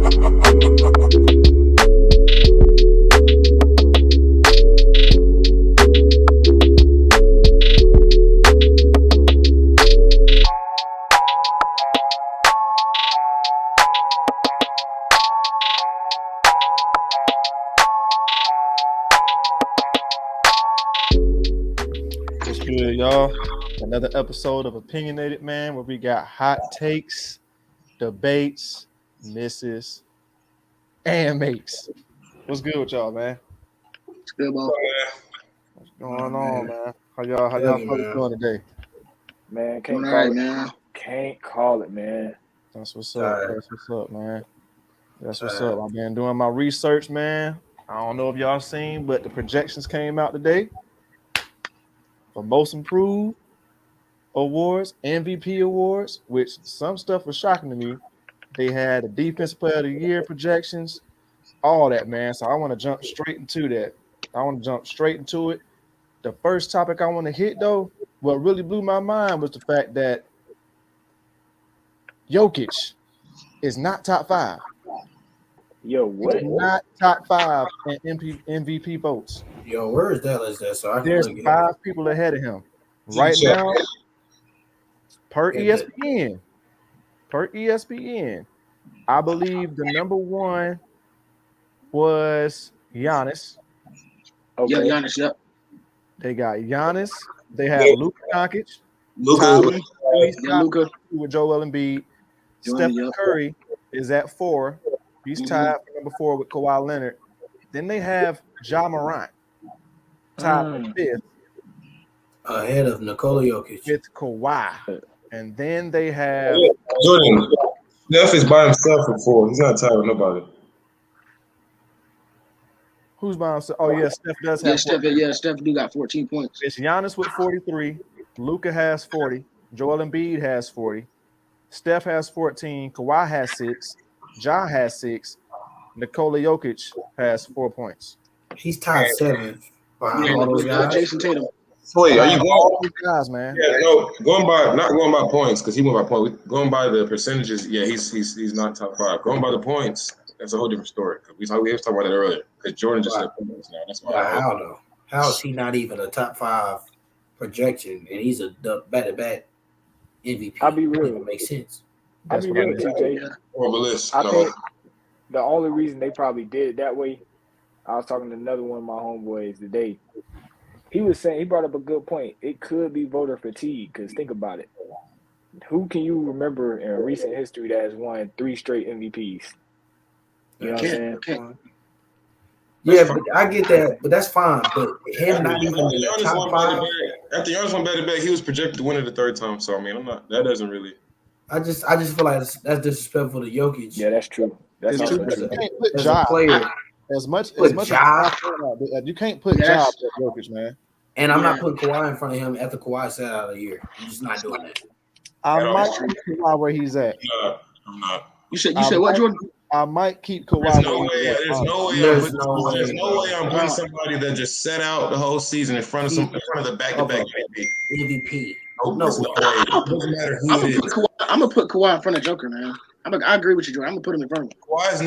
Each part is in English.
What's good, y'all? Another episode of Opinionated Man where we got hot takes, debates, misses, and makes. What's good with y'all, man? It's good, bro. What's going on, man? How y'all doing today? Man, can't call it, man. That's what's up. That's what's up, man. That's what's up. I've been doing my research, man. I don't know if y'all seen, but the projections came out today for most improved awards, MVP awards, which some stuff was shocking to me. They had the defensive player of the year projections, all that, man. So I want to jump straight into that. The first topic I want to hit, though, what really blew my mind was the fact that Jokic is not top 5. Yo, what? He's not top 5 in MVP votes. Yo, where is that list at? So I can There's look 5 people ahead of him. Right now, per ESPN, I believe the number 1 was Giannis. Okay. Yeah, Giannis, yep. They got Giannis. They have Luka Doncic. Luka with Joel Embiid. Stephen Curry is at 4. He's tied for number 4 with Kawhi Leonard. Then they have Ja Morant, tied for 5th. Ahead of Nikola Jokic. With Kawhi. And then they have Jordan. Steph is by himself at 4. He's not tied with nobody. Who's by himself? Oh, yeah, Steph does have 14. Steph do got 14 points. It's Giannis with 43. Luka has 40. Joel Embiid has 40. Steph has 14. Kawhi has 6. Ja has 6. Nikola Jokic has 4 points. He's tied 7th behind all those guys. Jason Tatum. Wait, are you going? All these guys, man. Yeah, no, not going by points because he went by points. Going by the percentages, yeah, he's not top 5. Going by the points, that's a whole different story. We was talking about that earlier because Jordan just said points now. That's why. How though? How is he not even a top 5 projection and he's a back-to-back MVP? I'll be real. It don't make sense. I'll be real, TJ. I think the only reason they probably did it that way, I was talking to another one of my homeboys today. He was saying, he brought up a good point. It could be voter fatigue because think about it. Who can you remember in recent history that has won 3 straight MVPs? You know what I'm saying? Okay. Yeah, but I get that, but that's fine. But him not even in the top 5. After Giannis won back-to-back, he was projected to win it the 3rd time. So I mean, that doesn't really. I just feel like that's disrespectful to Jokic. Yeah, that's true. That's true. true. You can't put As Ja a player. as much Put as Ja. you can't put Ja up with Jokic, man. And I'm not putting Kawhi in front of him after Kawhi sat out a year. I'm just not doing that. I might keep Kawhi where he's at. No, I'm not. You said what, Jordan? I might keep Kawhi. There's no way I'm putting somebody that just sat out the whole season in front of the back-to-back MVP. No, doesn't matter who it is. I'm gonna put Kawhi in front of Joker, man. I agree with you, Jordan. I'm gonna put him in front of him. Kawhi's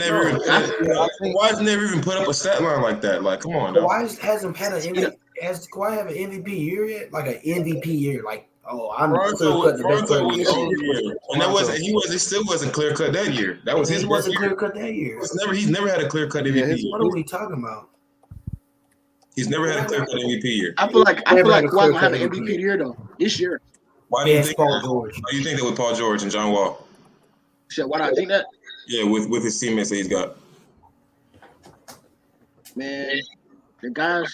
never even put up a stat line like that. Like, come on, Kawhi hasn't had an MVP. Has Kawhi have an MVP year yet? Like an MVP year, like I'm clear cut the best player. And he still wasn't clear cut that year. That was his worst year. Clear cut that year. He's never had a clear cut MVP. What are we talking about? He's never had a clear cut MVP year. I feel like Kawhi gonna have an MVP year though this year. Why do you think Paul George? Why do you think that with Paul George and John Wall? Why do I think that? Yeah, with his teammates that he's got. Man, the guy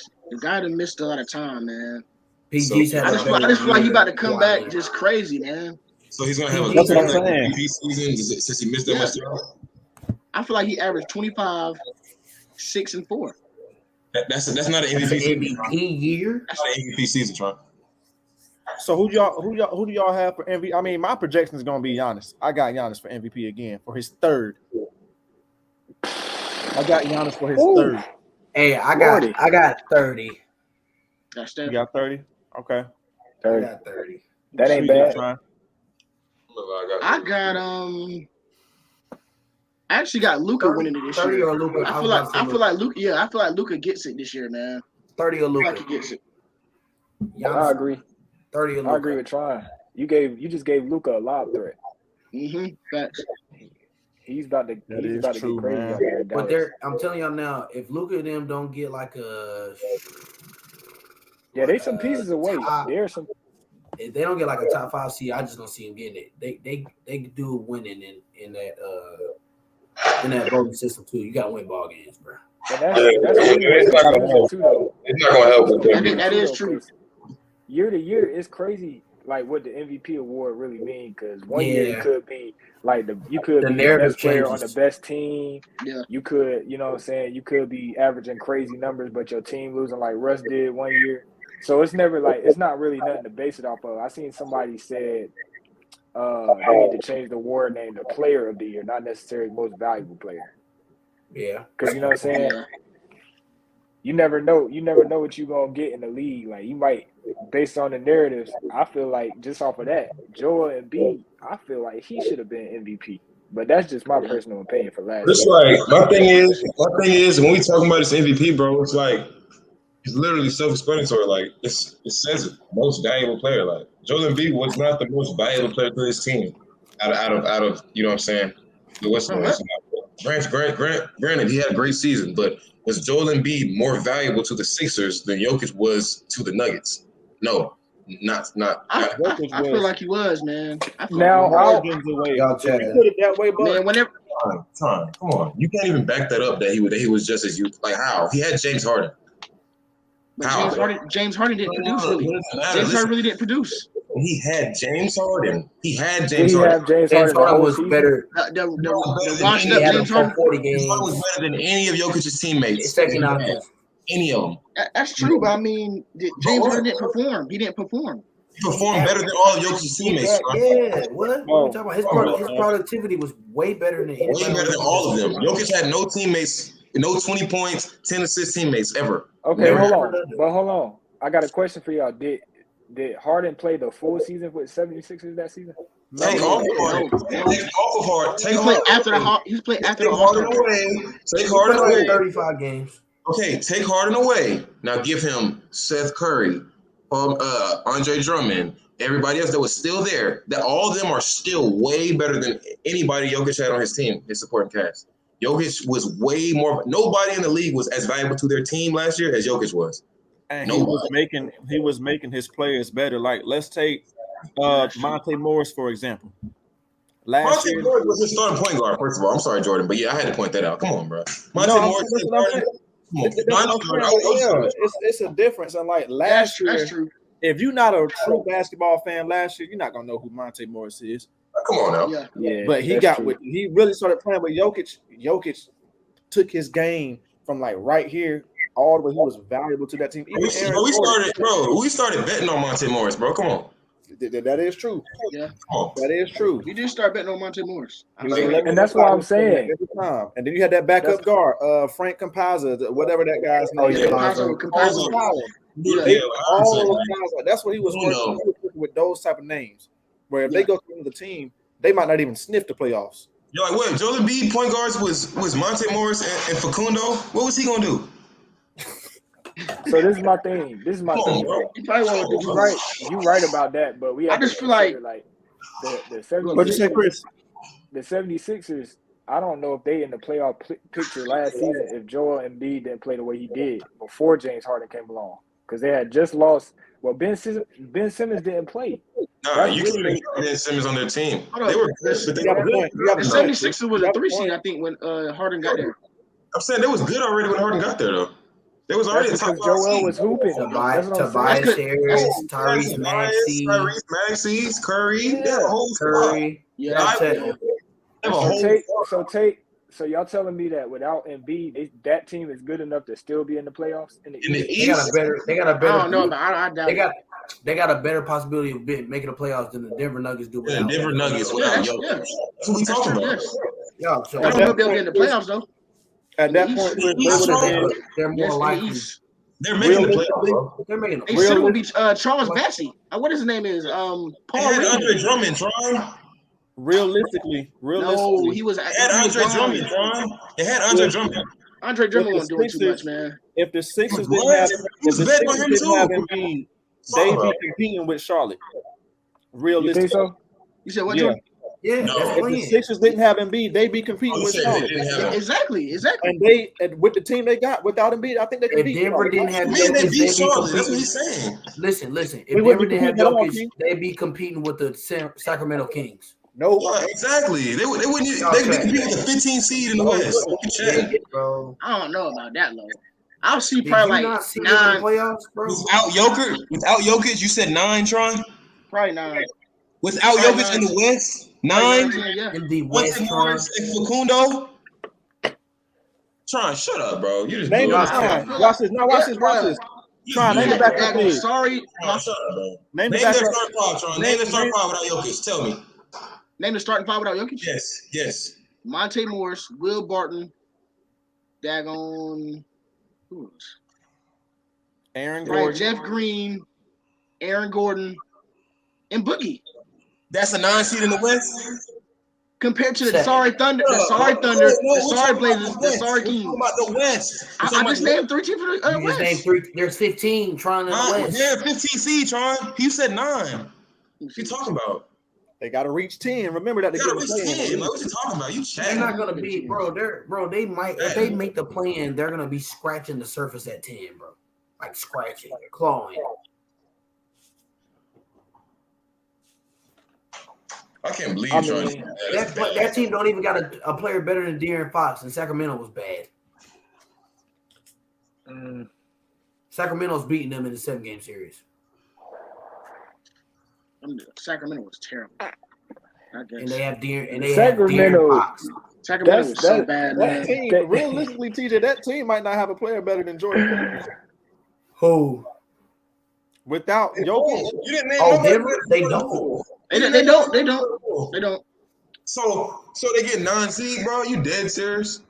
that missed a lot of time, man. PG's I just feel like he about to come back just crazy, man. So he's gonna have a That's what I'm saying. MVP season since he missed that much time. I feel like he averaged 25, 6 and 4. That's not an MVP year. That's not an MVP season, Tron. So who do y'all have for MVP? I mean, my projection is gonna be Giannis. I got Giannis for MVP again for his 3rd. I got Giannis for his 3rd. Hey, I got 30. You got 30? Okay. 30. I got 30. That ain't bad. I got I actually got Luka winning it this 30 year. or Luka. I feel like Luka. Yeah, I feel like Luka gets it this year, man. 30 or Luka. Like he gets it. I agree. 30 or Luka. I agree with Tron. You just gave Luka a lob threat. Facts. He's about to get crazy out there. But I'm telling y'all now, if Luka and them don't get like a they some pieces away. There's some. If they don't get like a top 5 seed, I just don't see them getting it. They do winning in that voting system too. You got to win ball games, bro. And it's not going to help. It's not going to help with them. That is true. Year to year, it's crazy. Like what the MVP award really means, because one year you could be like you could be the best player on the best team. Yeah. You could, you know what I'm saying, you could be averaging crazy numbers, but your team losing like Russ did one year. So it's never like it's not really nothing to base it off of. I seen somebody said they need to change the award name to Player of the Year, not necessarily most valuable player. Yeah. Because you know what I'm saying? You never know what you're gonna get in the league. Like you might, based on the narratives, I feel like just off of that, Joel Embiid, I feel like he should have been MVP. But that's just my personal opinion for last year. Like my thing is when we talking about this MVP, bro, it's like it's literally self-explanatory. Like it says it, most valuable player. Like Joel Embiid was not the most valuable player to his team out of you know what I'm saying, the Western. Granted, he had a great season, but was Joel Embiid more valuable to the Sixers than Jokic was to the Nuggets? No, not. I feel like he was, man. Now, y'all put it that way, but man, whenever time, come on, you can't even back that up. That he was just as you like. How he had James Harden. James Harden didn't produce really. James Harden really didn't produce. He had James Harden. James Harden was better. The washed up James Harden 40 games. Was better than any of Jokic's teammates. Second offense. Any of them. That's true, but I mean, James Harden didn't perform. He didn't perform. He performed better than all of Jokic's teammates. Yeah, what are you talking about? His productivity was way better than anybody. Way better than all of them. Jokic had no teammates, no 20 points, 10 assist teammates ever. Okay, hold on. I got a question for y'all. Did Harden play the full season with 76ers that season? Take off of Harden. He played after the All-Star away. Take Harden away. 35 games. Okay, take Harden away. Now give him Seth Curry, Andre Drummond, everybody else that was still there. That all of them are still way better than anybody Jokic had on his team, his supporting cast. Jokic was way more. Nobody in the league was as valuable to their team last year as Jokic was. And he was making his players better. Like let's take Monte Morris for example. Monte Morris was his starting point guard. First of all, I'm sorry, Jordan, but yeah, I had to point that out. Come on, bro. Morris. It's a difference. And like last year, that's true. If you're not a true basketball fan last year, you're not gonna know who Monte Morris is. Come on now. Yeah. But he really started playing with Jokic. Jokic took his game from like right here all the way. He was valuable to that team. We started betting on Monte Morris, bro. Come on. That is true. Yeah. That is true. You did start betting on Monte Morris. And that's what I'm saying. Every time. And then you had that backup guard, Frank Composer, whatever that guy's name is. That's what he was working with those type of names. Where if they go to another team, they might not even sniff the playoffs. Yo, like what? Joel Embiid point guards was Monte Morris and Facundo. What was he gonna do? So this is my thing. Bro. You right about that, but we have I just feel like the 76ers. What'd you say, Chris? The 76ers, I don't know if they in the playoff picture last season if Joel Embiid didn't play the way he did before James Harden came along. Because they had just lost. Well, Ben Simmons didn't play. Nah, you can't even Ben Simmons on their team. They were good, but they were good. The 76ers was a 3 seed, I think, when Harden got there. I'm saying they was good already when Harden got there, though. They was already a top 5 Joel was hooping. Tobias Harris, Tyrese Maxey, Curry. Yeah. They have a whole Curry. So y'all telling me that without Embiid, that team is good enough to still be in the playoffs? In the East? They got a better. I don't know, but I doubt they got a better possibility of making the playoffs than the Denver Nuggets do. Yeah, Denver Nuggets without Jokic. That's what we talking about. Yeah, so I don't know if they'll get in the playoffs though. At that point, they're more likely. They're making the playoffs. They're making the playoffs. They should be Charles Bassey. What his name is? Paul. They had Andre Drummond, Tron. Realistically, No, he was. It had Andre Drummond, John. It had Andre Drummond. Andre Drummond wasn't doing too much, man. If the Sixers What? didn't have, He was betting on him too. Embiid, they'd be competing with Charlotte. You Realistically, think so? You said what? Yeah. Jordan? Yeah, No. that's If the playing. Sixers didn't have Embiid, they'd be competing with Charlotte. Exactly. And with the team they got without Embiid, I think they could If beat Denver Charlotte. didn't have I mean, they Jokic, beat they'd be Charlotte. That's what competing. he's saying. Listen. If We wouldn't Denver be didn't have competing at all, Jokic, King. they'd be competing with the Sacramento Kings. No, Yeah, exactly. They wouldn't. They compete with the 15 seed in the West. You can check. Yeah, bro. I don't know about that, though. I'll see Did probably you like not see them in 9, the playoffs, bro? Without Jokic, you said 9, Tron. probably 9. Without Probably Jokic in the West, Probably 9. 10, yeah. In the What's West, the Morris and Facundo? Tron, shut up, bro. You just name blew the it. time. Watch this. Now watch this. Watch this. Try name the backup page. Sorry. Tron, shut up, bro. Name Name the their backup. starting five, Tron. Name their starting five without Jokic. Tell me. Name the starting five without Jokic. Yes. Monte Morris, Will Barton, Dagon, who else? Aaron Right, Gordon. Jeff Green, Aaron Gordon, and Boogie. That's a 9 seed in the West. Compared to the sorry Thunder, the sorry Blazers, the sorry Kings. We're talking about the West. I just named 3 teams for the You just West. named 3. There's 15 trying in the West. Yeah, 15 seed, Tron. You said 9. What you talking about? They got to reach 10. Remember that they You gotta get reach the 10. Like, what you talking about? You They're chatting. not gonna be, bro. They might if they make the play-in, they're gonna be scratching the surface at 10, bro. Like scratching, clawing. I can't believe you're trying to That team don't even got a player better than De'Aaron Fox, and Sacramento was bad. Sacramento's beating them in the 7-game series. Sacramento was terrible. I guess. And they have De'Aaron Fox. Sacramento was so bad, man. That team, realistically, TJ, that team might not have a player better than Jordan. Who? Without Jokic. You didn't name Denver? They don't. They don't. So they get 9 seed, bro? You dead serious?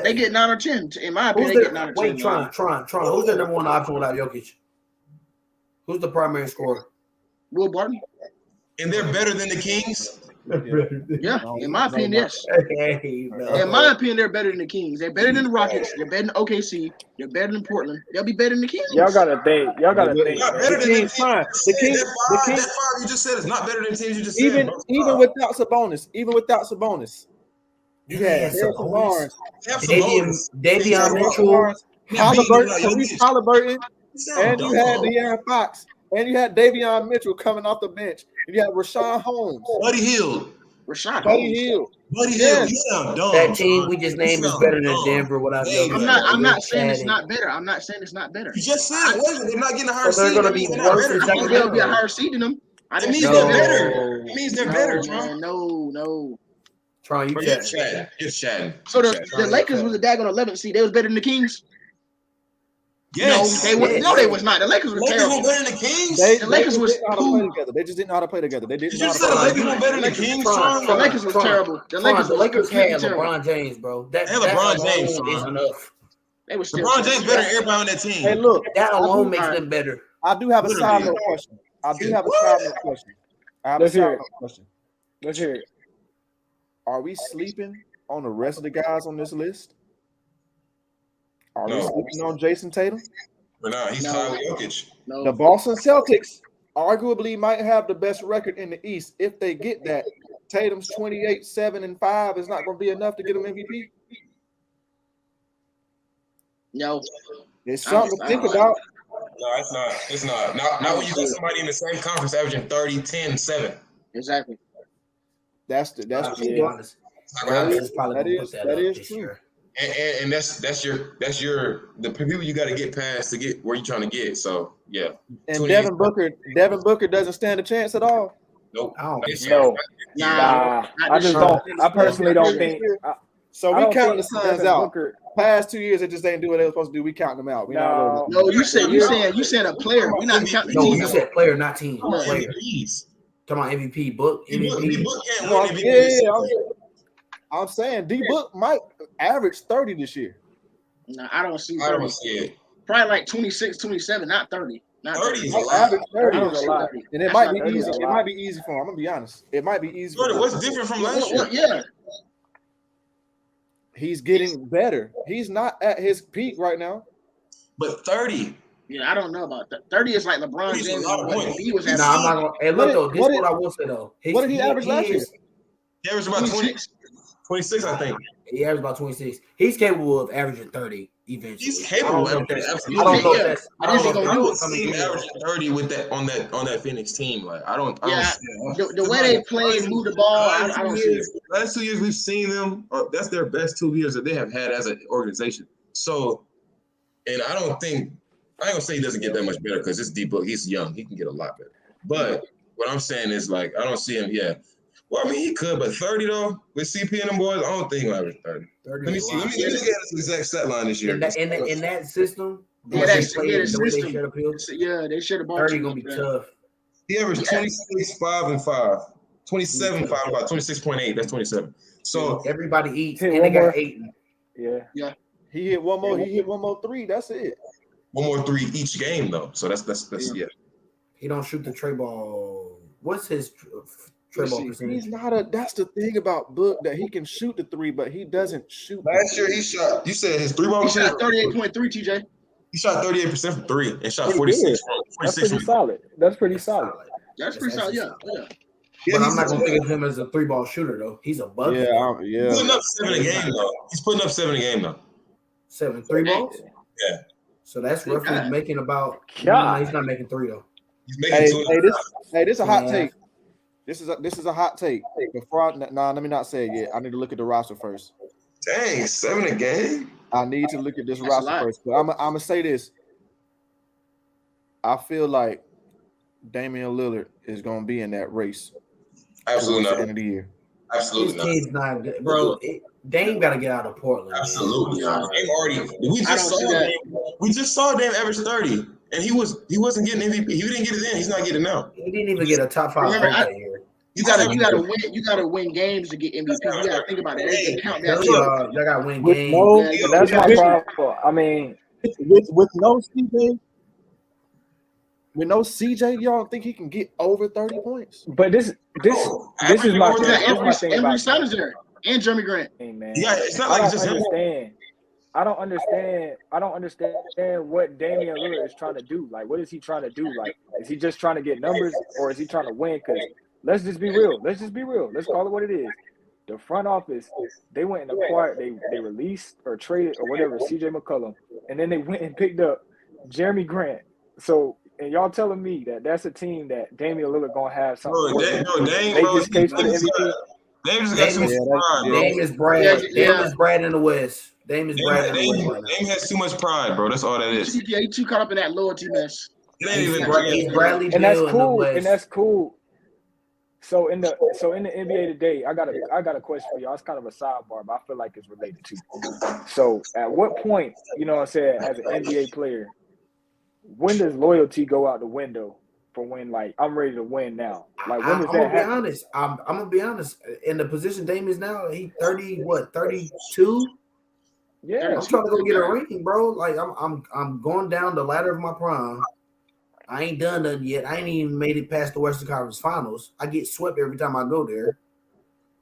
They get 9 or 10. In my opinion, they get 9 or 10. Wait, Tron. Who's the number 1 option without Jokic? Who's the primary scorer? Will Barton. And they're better than the Kings? Yeah, in my opinion, yes. Hey, no. In my opinion, they're better than the Kings. They're better than the Rockets. They're better than OKC. They're better than Portland. They'll be better than the Kings. Y'all gotta think. Not better than The Kings, fine. The Kings, That five you just said is not better than teams you just said. even bro. without Sabonis, you had Harrison Barnes, Davion Mitchell, Halliburton, and you had De'Aaron Fox, and you had Davion Mitchell coming off the bench. And you had Rashawn Holmes, Buddy Hield. Buddy Hield. You sound dumb. that team we just named is better than Denver without Jokic. I'm not saying it's not better. I'm not saying it's not better. You just said it wasn't. They're not getting a higher So they're seed. gonna be They're not worse better. than I think they'll be a higher seed than them. It means they're better. It means they're better, Tron. No. Tron, you You're chatting. chatting. So the Lakers was a daggone 11th seed. They was better than the Kings. Yes. No, they was not. The Lakers was terrible. Lakers were better than the Kings. The Lakers was They just didn't know how to play together. They didn't You know said how the to Lakers were better than the Kings, Tron. The Lakers was terrible. The Lakers had LeBron James, bro. That LeBron James is enough. They was still LeBron James better than everybody on that team. Hey, look, That alone makes them better. I do have a side note question. Let's hear it. Are we sleeping on the rest of the guys on this list? Are we No. sleeping on Jason Tatum? We're not. He's tied with Jokic. No. The Boston Celtics arguably might have the best record in the East if they get that. Tatum's 28, 7, and 5 is not going to be enough to get him MVP. No. It's something to think about. No, it's not. It's not. Not when you got somebody in the same conference averaging 30, 10, 7. Exactly. That's true. That is true. And that's the people you got to get past to get where you're trying to get. So yeah. And Devin Booker doesn't stand a chance at all. Nope. I don't think No. Nah. I just don't. I personally don't think. So we count the signs signs out. Past 2 years, they just ain't do what they were supposed to do. We count them out. No, you said a player. We're not counting the No, team. you said player, not team. Yeah. Player. Talking about MVP, Book, MVP. Book can't win MVP. I'm saying D-Book might average 30 this year. No, I don't see I 30. don't see it. Probably like 26, 27, not 30. Not 30 is a Average lot. 30 I don't is a see lot. 30. And it That's might not be 30 is easy. a It lot. might be easy for him. I'm gonna be honest. It might be easy for 30, him. what's different from last year? Yeah. He's getting better. He's not at his peak right now. But 30. Yeah, I don't know about that. 30 is like LeBron 30 is a James lot of when points. he was No, at. I'm not gonna. Hey, look though. This is what I will say though. What did he average last year? He averaged about 26, I think. He averaged about 26. He's capable of averaging 30 eventually. He's capable of I absolutely. don't know if Yeah. that's. I I don't think know he's if gonna do that's it. See him coming in. averaging 30 with that on that Phoenix team. Like I don't Yeah, see it. the way they play and move the ball, I don't see it. Last 2 years we've seen them. That's their best 2 years that they have had as an organization. So, and I ain't gonna say he doesn't get that much better because it's D-Book. He's young. He can get a lot better. But what I'm saying is like I don't see him. Yeah. Well, I mean he could, but 30 though with CP and them boys, I don't think he'll average 30. 30 Let me is a see. lot. Let me get his exact stat line this year. In that system, the Yeah, way they that's play the and the way they system. shut up field, Yeah, they should have bought 30 you. gonna be tough. He averaged 26, 5, and 5. 27, 5, and 5. 26.8. That's 27. So Everybody eats, Hit and one they got more. 8. Yeah. He hit one more. He hit one more 3. That's it. one more 3 each game though. So that's yeah. He don't shoot the tray ball. What's his tray ball percentage? He's not a. That's the thing about Book that he can shoot the 3, but he doesn't shoot. Last year he shot. You said his 3-ball He shot percentage. 38.3, TJ. He shot 38% from 3 and shot He 46 did. from That's 46 pretty from. solid. That's pretty solid. That's pretty solid. Yeah. Yeah, But I'm not gonna think of him as a 3-ball shooter though. He's a bucket. Yeah, He's putting up 7 a game though. He's putting up 7 a game though. 7 3 balls. Yeah. So that's roughly making about. God. No, he's not making 3 though. He's making 2. This is a hot Yeah. take. This is a hot take. Before let me not say it yet. I need to look at the roster first. Dang, 7 a game. I need to look at this That's a roster lot. first. But I'm gonna say this. I feel like Damian Lillard is gonna be in that race Absolutely towards the not. end of the year. Absolutely His not. team's not good, bro. Dame got to get out of Portland. Absolutely Man. not. Dame already. We just saw Dame average 30, and he wasn't getting MVP. He didn't get it in. He's not getting it now. He didn't even get a top 5 Remember, vote that year. You gotta win games to get MVP. You gotta think about it. They count that. Y'all got to win With games. no- And that's my problem. I mean, with no CJ, y'all don't think he can get over 30 points? but this is my thing. This is my thing Every about son is there, and Jeremy Grant. Dame, man. Yeah, it's not I like don't it's just him. understand. I don't understand what Damian Lillard is trying to do. Like, what is he trying to do? Like, is he just trying to get numbers, or is he trying to win? Because let's just be real. Let's call it what it is. The front office, they went and acquired, they released or traded or whatever CJ McCollum, and then they went and picked up Jeremy Grant. So, and y'all telling me that that's a team that Damian Lillard gonna have something. Dame, Make his case for the MVP. Dame just got too much pride, bro. Dame is Brad. Dame is Brad in the West. Dame is Brad in the West right now. Dame has too much pride, bro. That's all that is. Yeah, he too caught up in that loyalty mess. It ain't even He's Bradley And that's Beal in the cool. West. And that's cool. So in the NBA today, I got a question for y'all. It's kind of a sidebar, but I feel like it's related to. So at what point, you know what I'm saying, as an NBA player, when does loyalty go out the window for when, like, I'm ready to win now? Like, when does I'm that gonna be happen? honest. I'm gonna be honest. In the position Dame is now, he 32. Yeah. I'm trying to go get a ring, bro. Like I'm going down the ladder of my prime. I ain't done nothing yet. I ain't even made it past the Western Conference Finals. I get swept every time I go there.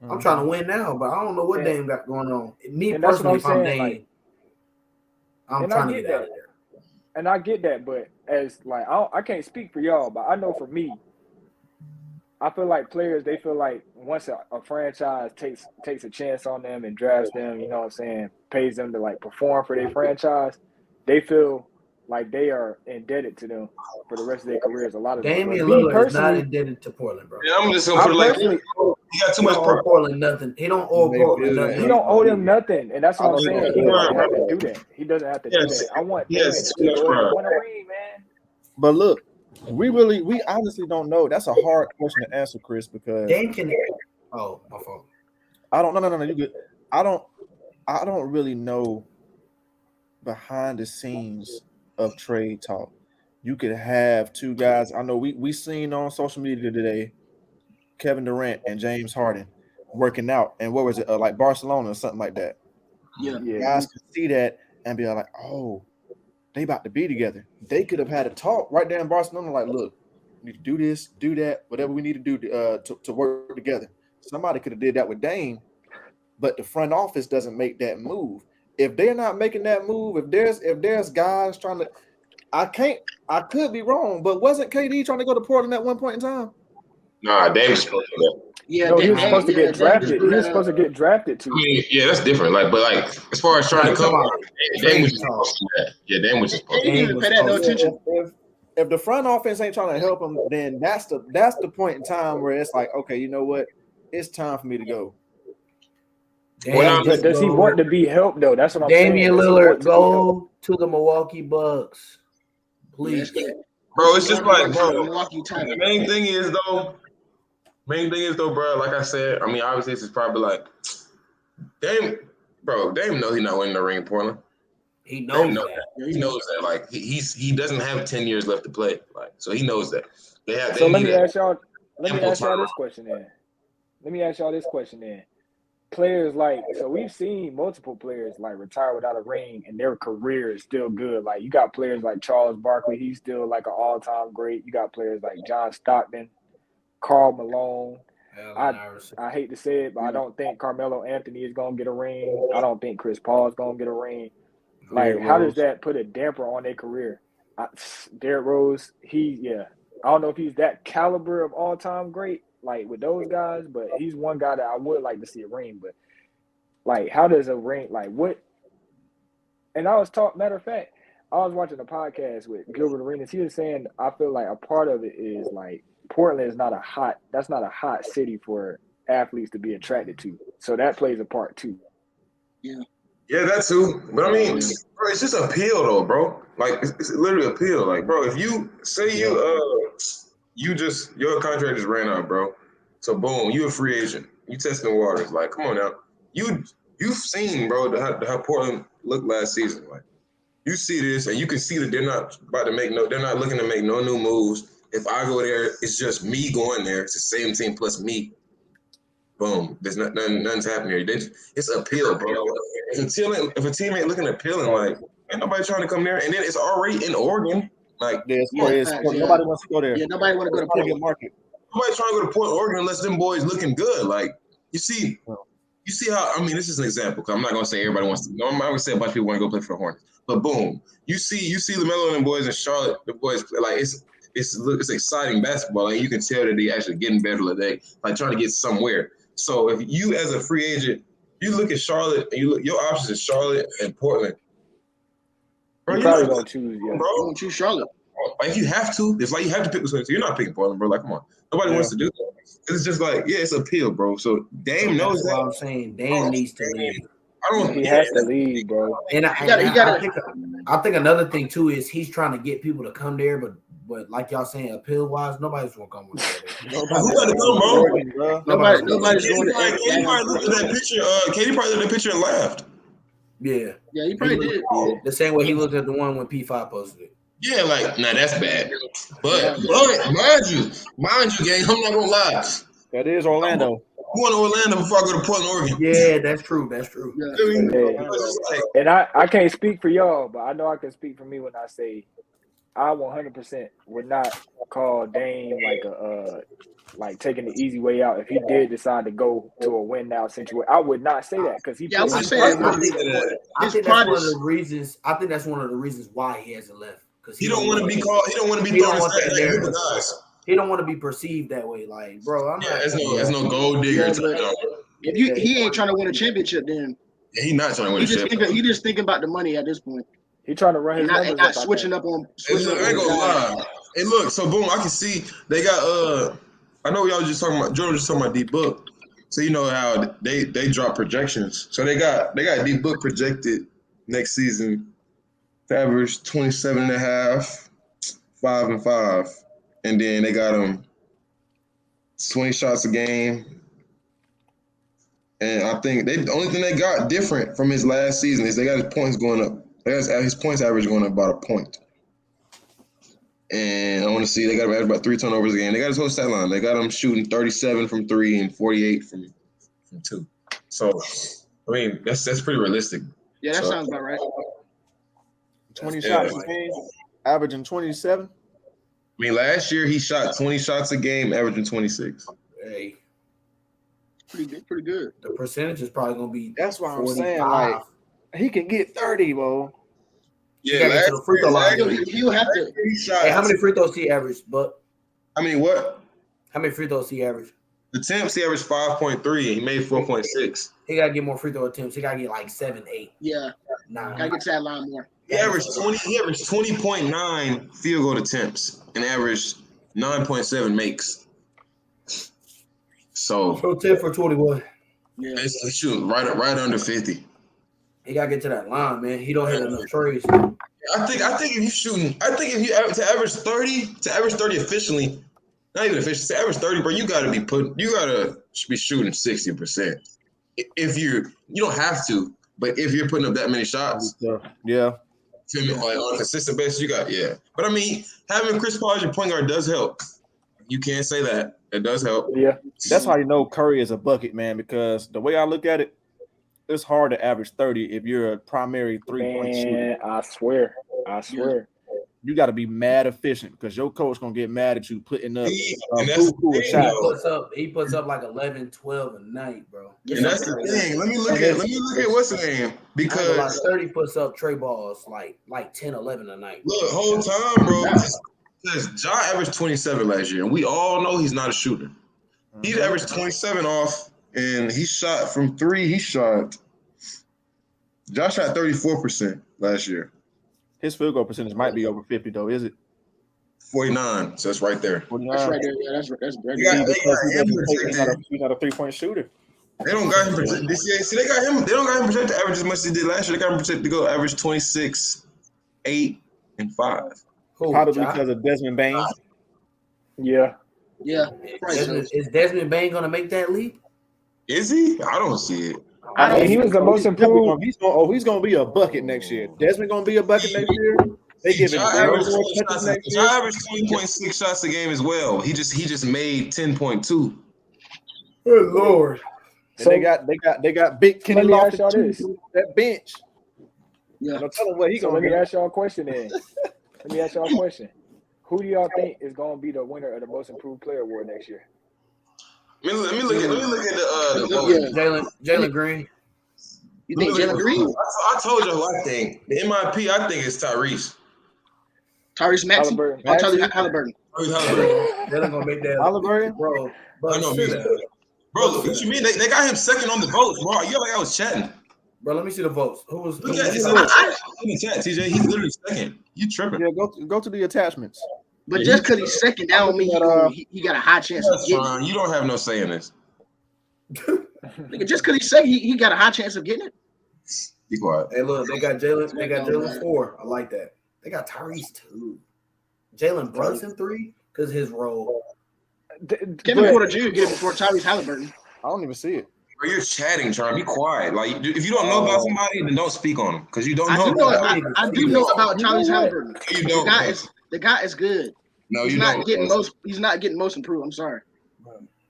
I'm trying to win now, but I don't know what Dame got going on. Me And that's personally, what I'm if I'm saying, Dame, like, I'm and I trying to get get out that. of there. And I get that, but as like I can't speak for y'all, but I know for me, I feel like players, they feel like once a franchise takes a chance on them and drafts them, you know what I'm saying, pays them to like perform for their franchise, they feel like they are indebted to them for the rest of their careers. A lot of them. Damian Me Lillard is not personally, indebted to Portland, bro. Yeah, I'm just gonna put it like this. He got too He much don't owe pride. Portland nothing. He don't owe Portland nothing. he don't owe them nothing, and that's what I'm saying. He doesn't have to do that. He doesn't have to do Yes. that. I want Yes, Damian to too much go ahead and pride. win a ring, man. But look, we honestly don't know. That's a hard question to answer, Chris, because Dame can. Oh, my fault. I don't. No. You good? I don't really know behind the scenes of trade talk. You could have two guys. I know we seen on social media today, Kevin Durant and James Harden working out, and what was it like Barcelona or something like that? Yeah. Guys can see that and be like, oh, they about to be together. They could have had a talk right there in Barcelona, like, look, we need to do this, do that, whatever we need to do to work together. Somebody could have did that with Dame, but the front office doesn't make that move. If they're not making that move, if there's guys trying to, I could be wrong, but wasn't KD trying to go to Portland at one point in time? Nah, Dame's supposed to do that. Yeah, No, he was supposed to get drafted. He was supposed to get drafted too. I mean, yeah, that's different. Like, but like as far as trying to come, Dame was just supposed to do that. Yeah, Dame was just supposed to. He didn't even pay that no attention. If the front offense ain't trying to help him, then that's the point in time where it's like, okay, you know what? It's time for me to go. Does he want to be helped though? That's what I'm saying. Damian Lillard, go to the Milwaukee Bucks, please. Bro, it's just like, bro. Milwaukee title. The main thing is though, bro. Like I said, I mean, obviously this is probably like, Dame knows he's not winning the ring in Portland. He knows that. He knows that. Like he doesn't have 10 years left to play. Like, so he knows that. Let me ask y'all this question then. Players like, so we've seen multiple players like retire without a ring and their career is still good. Like you got players like Charles Barkley, he's still like an all-time great. You got players like John Stockton, Karl Malone. I hate to say it, but I don't think Carmelo Anthony is gonna get a ring. I don't think Chris Paul is gonna get a ring. Like, how does that put a damper on their career? Derrick Rose, I don't know if he's that caliber of all-time great, like with those guys, but he's one guy that I would like to see a ring. But like, how does a ring, like what? And matter of fact, I was watching a podcast with Gilbert Arenas. He was saying, I feel like a part of it is like Portland is not a hot city for athletes to be attracted to. So that plays a part too. Yeah, that too. But I mean, bro, it's just appeal though, bro. Like it's literally appeal. Like, bro, if you say your contract just ran out, bro. So boom, you a free agent. You testing the waters. Like, come on now. You've seen, bro, how Portland looked last season. Like, you see this, and you can see that they're not looking to make no new moves. If I go there, it's just me going there. It's the same team plus me. Boom. There's nothing's happening here. It's appeal, bro. If a team ain't looking appealing, like, ain't nobody trying to come there. And then it's already in Oregon. Like, nobody wants to go there. Yeah, nobody want to go to Portland. Market. Nobody's trying to go to Portland, Oregon, unless them boys looking good. Like, you see how, I mean, this is an example, because I'm not going to say everybody wants to. I'm not going to say a bunch of people want to go play for the Hornets. But boom, you see LaMelo and them boys in Charlotte, the boys, like, it's exciting basketball. Like, you can tell that they actually getting better today, like trying to get somewhere. So if you, as a free agent, you look at Charlotte, and your options is Charlotte and Portland. Bro, you probably don't choose, bro. You don't choose Charlotte. Like, if you have to, it's like you have to pick between two. You're not picking Portland, bro. Like, come on. Nobody wants to do that. It's just like, it's appeal, bro. So Dame knows that. I'm saying Dame needs to leave. He has to leave, bro. And I think another thing too is he's trying to get people to come there, but like y'all saying, appeal wise, nobody's gonna come with that. Who got to come, bro? Nobody's going to. Katie probably looked at that picture. Katie probably looked at that picture and laughed. Yeah, he probably did. The same way he looked at the one when P5 posted it. Yeah, like, nah, that's bad. But mind you, gang, I'm not gonna lie. That is Orlando. I'm going to Orlando before I go to Portland, Oregon. Yeah, that's true. And I can't speak for y'all, but I know I can speak for me when I say I 100% would not call Dame like taking the easy way out if he did decide to go to a win now situation. I would not say that because he. Yeah, I would say that. I think that's one of the reasons. I think that's one of the reasons why he hasn't left. Because he don't want to be called. He don't want to be thrown aside like group of guys. He don't want to be perceived that way. Like, bro, there's no gold digger. If he ain't trying to win a championship, then he's not trying to win a championship. He just thinking about the money at this point. He trying to run his numbers. Not switching up on. I ain't gonna lie. Hey, look. So boom, I can see they got. I know y'all just talking about Jordan. Just talking about D-Book. So you know how they drop projections. So they got D-Book projected next season to average 27.5, 5-5. And then they got him 20 shots a game. And I think the only thing they got different from his last season is they got his points going up. His points average going up about a point. And I want to see they got him about 3 turnovers a game. They got his whole stat line. They got him shooting 37 from 3 and 48 from 2. So, I mean, that's pretty realistic. Yeah, that sounds about right. 20 shots a game, averaging 27. I mean, last year he shot 20 shots a game, averaging 26. Hey, pretty good. the percentage is probably gonna be. That's why I'm 45. saying, like, he can get 30, bro. Yeah, last to the free throw line. He'll have to. He shot. Hey, how many free throws he averaged? But I mean, what? how many free throws he averaged? Attempts, he averaged 5.3, and he made 4.6. He gotta get more free throw attempts. He gotta get like 7, 8. Yeah, 9. gotta get to that line more. He averaged 20.9 field goal attempts and averaged 9.7 makes. So 10 for 21. Yeah, he's shooting right under 50. He gotta get to that line, man. He don't hit enough trees. I think if you shooting, to average 30 efficiently, not even efficient, to average 30, bro, you gotta be shooting 60%. If you don't have to, but if you're putting up that many shots, yeah. Like on a consistent basis, But I mean, having Chris Paul as your point guard does help. You can't say that. It does help. Yeah. That's how you know Curry is a bucket, man, because the way I look at it, it's hard to average 30 if you're a primary 3-point shooter. I swear. You got to be mad efficient because your coach going to get mad at you putting up shot. He puts up like 11, 12 a night, bro. And that's the thing. Let me look at what's the name, because 30 puts up tray balls like 10, 11 a night. Look, whole time, bro. Because Ja averaged 27 last year, and we all know he's not a shooter. He averaged 27 off, and he shot from 3. Ja shot 34% last year. His field goal percentage might be over 50, though, is it? 49, so that's right there. 49. that's right there. Yeah, that's great. He's not a 3-point shooter. They don't got him projected this year. See, they don't got him projected to average as much as they did last year. They got him projected to go average 26, 8, and 5. Probably because of Desmond Bain. Yeah. Is Desmond Bain gonna make that leap? Is he? I don't see it. He was the most improved. He's going to be a bucket next year. Desmond going to be a bucket next year. They give him more touches next year. Ja averaged 20.6 shots a game as well. He just made 10.2. Good Lord. And they got big Kenny Lofton that bench. Yeah. Tell him what he So going to let me ask y'all a question then. Who do y'all think is going to be the winner of the Most Improved Player Award next year? Let me look at the Jalen Green. You think Jalen Green? I told you who I think. The MIP, I think it's Tyrese. Tyrese Maxey. Halliburton. They're not gonna make that. Halliburton, bro. I know, bro. What you mean? They got him second on the votes, bro. You like I was chatting. Bro, let me see the votes. Who was? In the chat, TJ. He's literally second. You tripping? Yeah, go to the attachments. But just because he's second, that don't mean he got a high chance of getting it. You don't have no say in this. Just because he's second, he got a high chance of getting it. Be quiet. Hey, look, they got Jalen. They got Jalen 4. I like that. They got Tyrese 2. Jalen Brunson 3 because his role. Kevin Porter Jr. get it before Tyrese Halliburton. I don't even see it. Bro, you're chatting, Charm. Be quiet. Like, if you don't know about somebody, then don't speak on them because you don't know. I do know about Tyrese Halliburton. You don't. The guy is good. No, he's you not don't. He's not getting most improved. I'm sorry.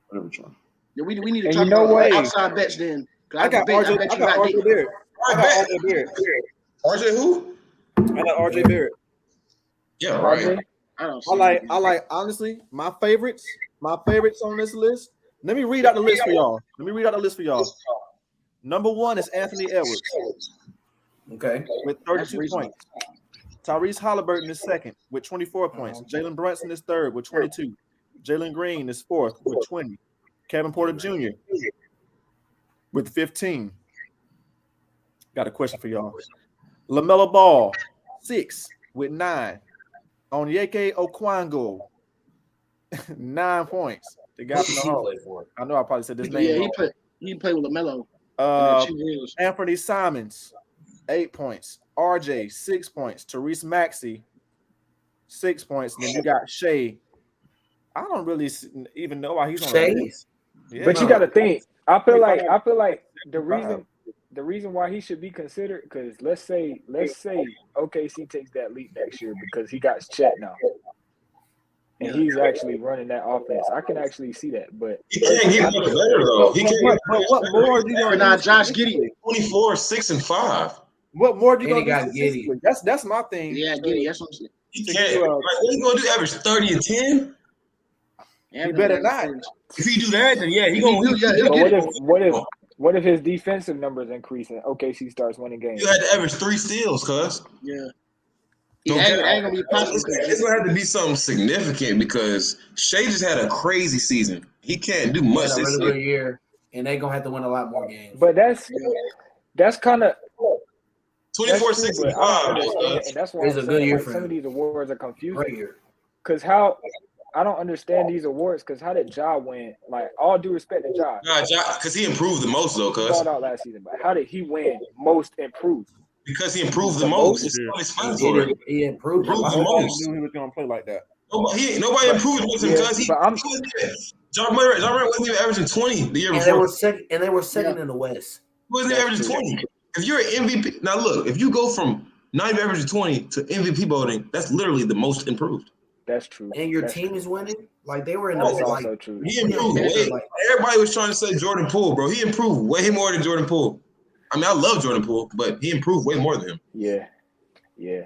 Whatever, Charm. Yeah, we need to And talk you know about what? outside bets then. I got RJ Barrett. RJ who? I got RJ Barrett. Yeah, right. I like honestly my favorites on this list. Let me read out the list for y'all. Number 1 is Anthony Edwards. Okay. With 32 points. Tyrese Halliburton is second with 24 points. Jalen Brunson is third with 22. Jalen Green is fourth with 20. Kevin Porter Jr. with 15. Got a question for y'all. LaMelo Ball, 6 with 9. Onyeka Okwango, 9 points. The guy from the Hall. I know I probably said this name. Yeah, he played with LaMelo. Anthony Simons, 8 points. RJ, 6 points. Tyrese Maxey, 6 points. And then you got Shea. I don't really even know why he's on the list. Yeah, but you got to think. I feel like the reason why he should be considered, because let's say OKC takes that leap next year because he got Chet now, and he's actually running that offense. I can actually see that, but he can't get much better though. He can't. What more is he going to Josh Giddey 24, 6, and 5. What more do you And gonna he do? got Giddey. Statistically? That's my thing. Yeah, get it. That's what I'm saying. He To can't. you, Like, what he gonna do? Average 30 and 10? Yeah, You better not. If he do that, then yeah, he If gonna. he do, yeah, he'll But get what if his defensive numbers increase and OKC starts winning games? You had to average 3 steals, cuz. Yeah. Don't That care. ain't gonna be possible. It's gonna have to be something significant because Shea just had a crazy season. He can't do He much had a this really year. good year, and they're gonna have to win a lot more games. But that's kind of 24-65. and that's why It's I'm a good saying year like, for some him. of these awards are Great confusing. year. Because how I don't understand these awards. Because how did Ja win? Like all due respect to Ja, Nah, because he improved the most though, he cuz. balled out last season. But how did he win most improved? Because he improved the The most. most? It's self-explanatory. He improved a Improved lot. the Nobody most. knew he was gonna play like that. Nobody improved with him because he wasn't even. John Morant wasn't even averaging 20 the year And before. they were second in the West. He wasn't That's averaging true. 20. If you're an MVP, now look, if you go from not even averaging 20 to MVP voting, that's literally the most improved. That's true. And your That's team true. is winning. Like they were in the That's like. also true. He improved way. Everybody was trying to say Jordan Poole, bro. He improved way more than Jordan Poole. I mean, I love Jordan Poole, but he improved way more than him. Yeah.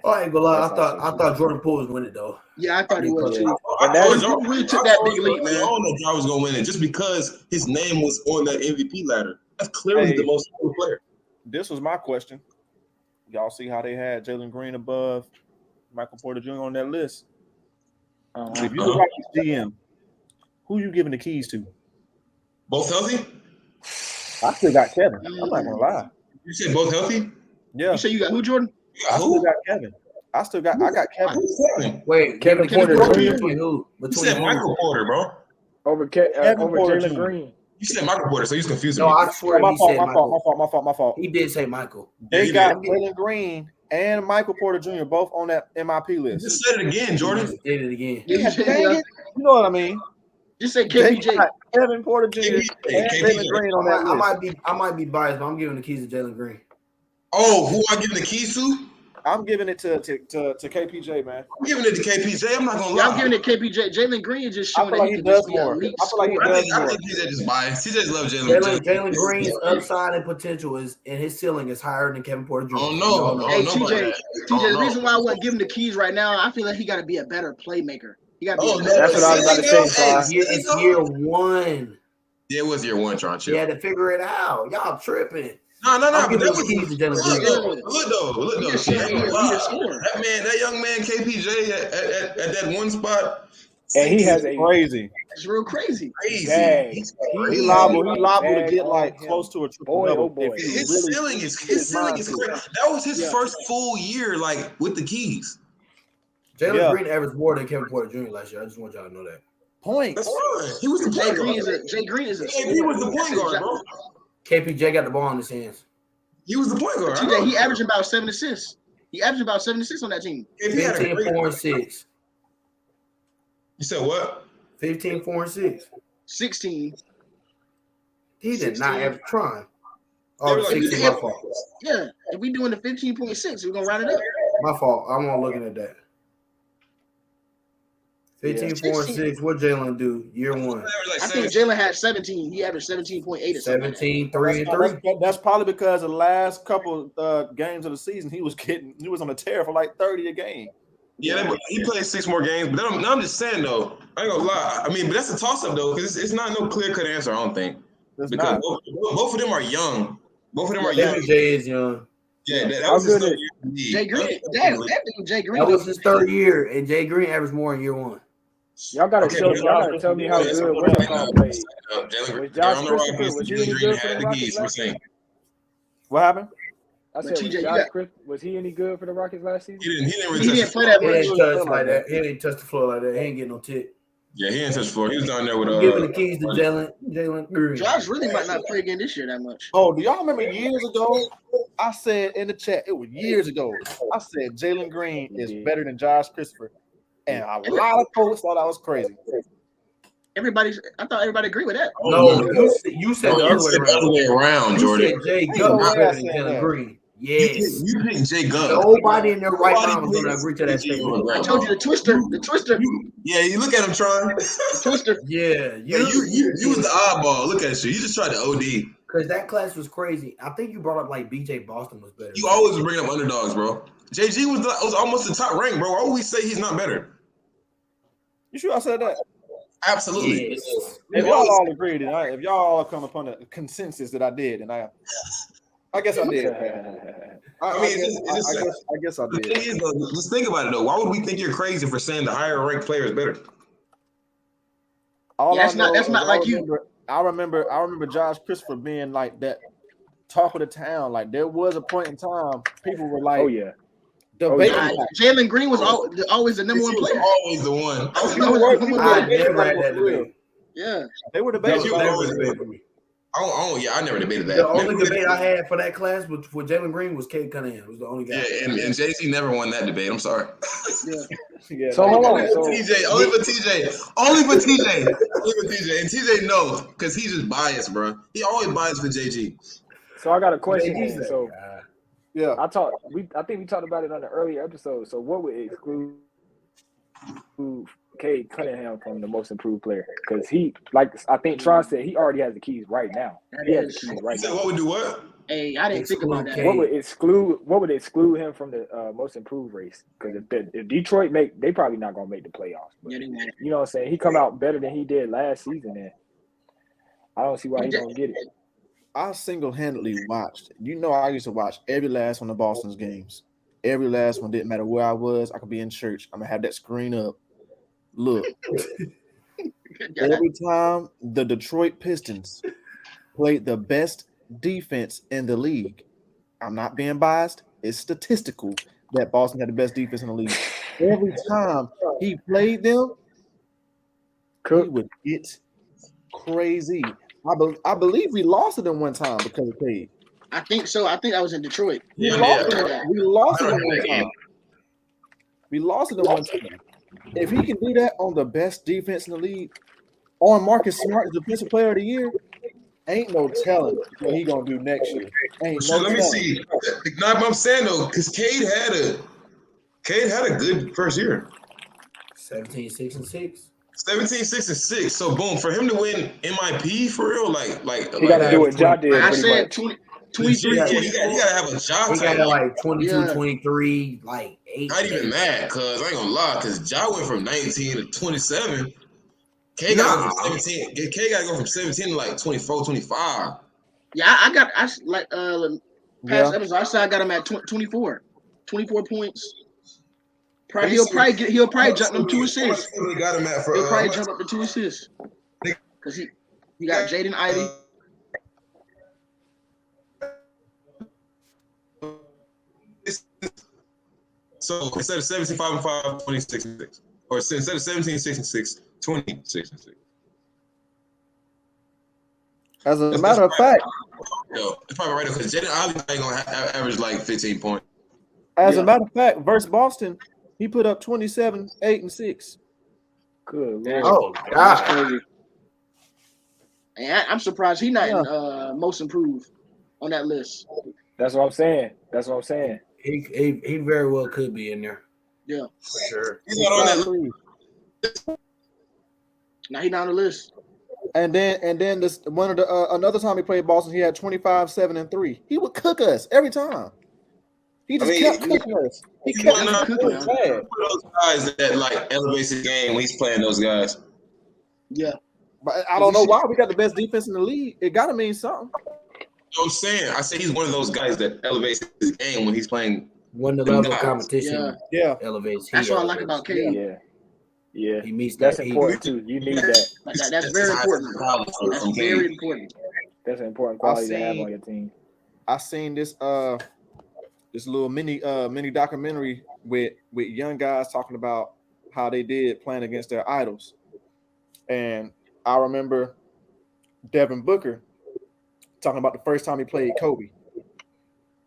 Oh, I ain't gonna lie. That's I also thought Jordan Poole was winning though. Yeah, I thought he was too. I that's- told he really took that big leap, man. I don't know if Ja was gonna win it just because his name was on that MVP ladder. That's clearly the most improved player. This was my question. Y'all see how they had Jalen Green above Michael Porter Jr. on that list? If you look like his GM, who you giving the keys to? Both healthy? I still got Kevin. I'm not gonna lie. You said both healthy? Yeah. You say you got who, Jordan? I still got Kevin. I got Kevin. Who's Kevin? Wait, Kevin Porter Jr. between who? You said Michael Porter, bro. Over Porter Jalen Jr. Green. You said Michael Porter, so you was confusing No, me. I swear My he said fault. Michael. My fault. He did say Michael. They he got did. Jalen Green and Michael Porter Jr. both on that MIP list. Just said it again, Jordan. He did it again. Yeah, dang it. You know what I mean? Just say They KPJ. got Kevin Porter Jr. and Jalen Green on that list. I might be biased, but I'm giving the keys to Jalen Green. Oh, who I giving the keys to? I'm giving it to KPJ, man. I'm giving it to KPJ. I'm not gonna Yeah, lie. I'm giving it KPJ. Jalen Green is just I showing feel that like he he can just does be more. elite. I feel like he scorer. does I think TJ just biased. He just loves Jalen. Jalen Green's upside and potential and his ceiling is higher than Kevin Porter Jr. Oh no. Hey, Oh, TJ, no. the reason why I wouldn't give him the keys right now, I feel like he got to be a better playmaker. He got to be. Oh, a no. better That's what I was about to say, Sly. It's year one. Yeah, it was year one, Tron. You had to figure it out. Y'all tripping. No. I'm But giving that the was keys to Jalen look Green. though. He just showing he a leader scorer. That young man KPJ at that one spot. And he has a Crazy. It's real crazy. crazy. Dang. He's He crazy. liable to Bag get on like him. close to a triple Boy, double. oh boy. If he His really ceiling is put his mind crazy. to it. That was his Yeah. first full year, like with the keys. Jalen Green averaged more than Kevin Porter Jr. last year. I just want y'all to know that. Points. That's fine. He was the Jay point Green guard. is a He was the point guard, bro. KPJ got the ball in his hands. He was the point guard. TJ, he averaged about 7 assists. He averaged about 7 assists on that team. 15, 4, and 6. You said what? 15, 4, and 6. 16. He did 16. not have trying. They Oh, were like, 16, my fault. Yeah, if we doing the 15.6, we're gonna round it up. My fault. I'm not looking at that. 15, 4, and 6. What Jalen do? Year one. I think Jalen had 17. He averaged 17.8 or something. 17, 3, and 3. That's probably because the last couple games of the season he was on a tear for like 30 a game. Yeah, he played 6 more games, but I'm just saying though. I ain't gonna lie. I mean, but that's a toss up though, because it's not no clear cut answer. I don't think because both of them are young. Both of them are young. Jay is young. Yeah, that was his third year. Jay Green, damn, that dude Jay Green. That was his third year, and Jay Green averaged more in year one. Y'all gotta tell me how good Westcott played. Jalen, Josh on the Christopher, Rockets, was he Jalen any Green good for had the the Rockets keys. We're last saying What happened? I said, was he any good for the Rockets last season? he didn't He didn't play that He much. didn't touch like that. He didn't touch the floor like that. He ain't getting no tip. Yeah, he didn't touch the floor. He was down there with I'm giving the keys to Jalen Green. Josh really might not play again this year that much. Oh, do y'all remember years ago? I said in the chat, it was years ago. I said Jalen Green is better than Josh Christopher. And a lot of folks thought I was crazy. I thought everybody agreed with that. No, you said the other way around, Jordan. You said Jay Gunn is better than Jalen Green. Yes. You picked Jay Gunn. Nobody in their right mind was going to agree to that statement. I told you the twister. Yeah, you look at him trying. The twister. Yeah. You was the oddball. Look at you. You just tried to OD. Because that class was crazy. I think you brought up like BJ Boston was better. You always bring up underdogs, bro. JG was almost the top rank, bro. Why would we say he's not better? You sure I said that? Absolutely. Yes. If y'all all agreed, and if y'all all come upon a consensus that I did, and I guess I did. I guess I The did. thing is, though, just think about it though. Why would we think you're crazy for saying the higher ranked player is better? All that's not like you. I remember Josh Christopher being like that talk of the town. Like there was a point in time people were like, oh yeah, debating. Jalen Green was always the number one player. Always the one. I never had that debate. Yeah, they were debating. I never debated that. The only debate I had for that class for Jalen Green was Cade Cunningham. It was the only guy. Yeah, and JC never won that debate. I'm sorry. Yeah. So hold on. Only for TJ. And TJ knows because he's just biased, bro. He always biased for JG. So I got a question. Then. So yeah, I think we talked about it on the earlier episode. So what would exclude Cade Cunningham from the most improved player? Because I think Tron said he already has the keys right now. He has the keys right now. What would do what? Hey, I didn't think about that. What would exclude him from the most improved race? Because if Detroit they probably not gonna make the playoffs. But, you know what I'm saying? He come out better than he did last season, and I don't see why he don't get it. I single-handedly watched. I used to watch every last one of Boston's games. Every last one, didn't matter where I was. I could be in church. I'm gonna have that screen up. Look, every time the Detroit Pistons played the best defense in the league, I'm not being biased. It's statistical that Boston had the best defense in the league. Every time he played them, he would get crazy. I believe we lost to them one time because of Cade. I think so. I think I was in Detroit. We lost to them one time. We lost to them one time. If he can do that on the best defense in the league, on Marcus Smart, the defensive player of the year, ain't no telling what he gonna do next year. Let me see. I'm saying though, because Cade had a good first year. 17-6-6. 17-6-6. So boom, for him to win MIP for real, like he got to do what Ja did. I said 23. You gotta have a Ja. He got like 22, 23, like 8. Not even mad, cause I ain't gonna lie, cause Ja went from 19 to 27. K got to go from 17. K got to go from 17 to like 24, 25. Yeah, past episode, I said I got him at 24 points. He'll probably jump them 2 assists. He'll probably jump up to 2 assists because he got Jaden Ivey. So instead of 17-5-5, 26-6, or instead of 17-6-6, 26-6. As a matter of fact, it's probably right because Jaden Ivey ain't gonna average like 15 points. As a matter of fact, versus Boston, he put up 27, 8, and 6. Good Lord. Oh, that's crazy. And I'm surprised he's not in most improved on that list. That's what I'm saying. He very well could be in there. Yeah, for sure. He's not on that list. Now he's not on the list. And then this another time he played Boston, he had 25, 7, and 3. He would cook us every time. He just kept cooking us. He kept cooking us. Those guys that like elevates the game when he's playing those guys. Yeah, but I don't know why we got the best defense in the league. It got to mean something. I'm saying, I say he's one of those guys that elevates his game when he's playing. When the level of competition elevates. That's what I like about Cade. Yeah. He meets that's that. important too. You need that. That's very important. That's very important. That's an important quality to have on your team. I seen this little mini documentary with young guys talking about how they did playing against their idols. And I remember Devin Booker talking about the first time he played Kobe.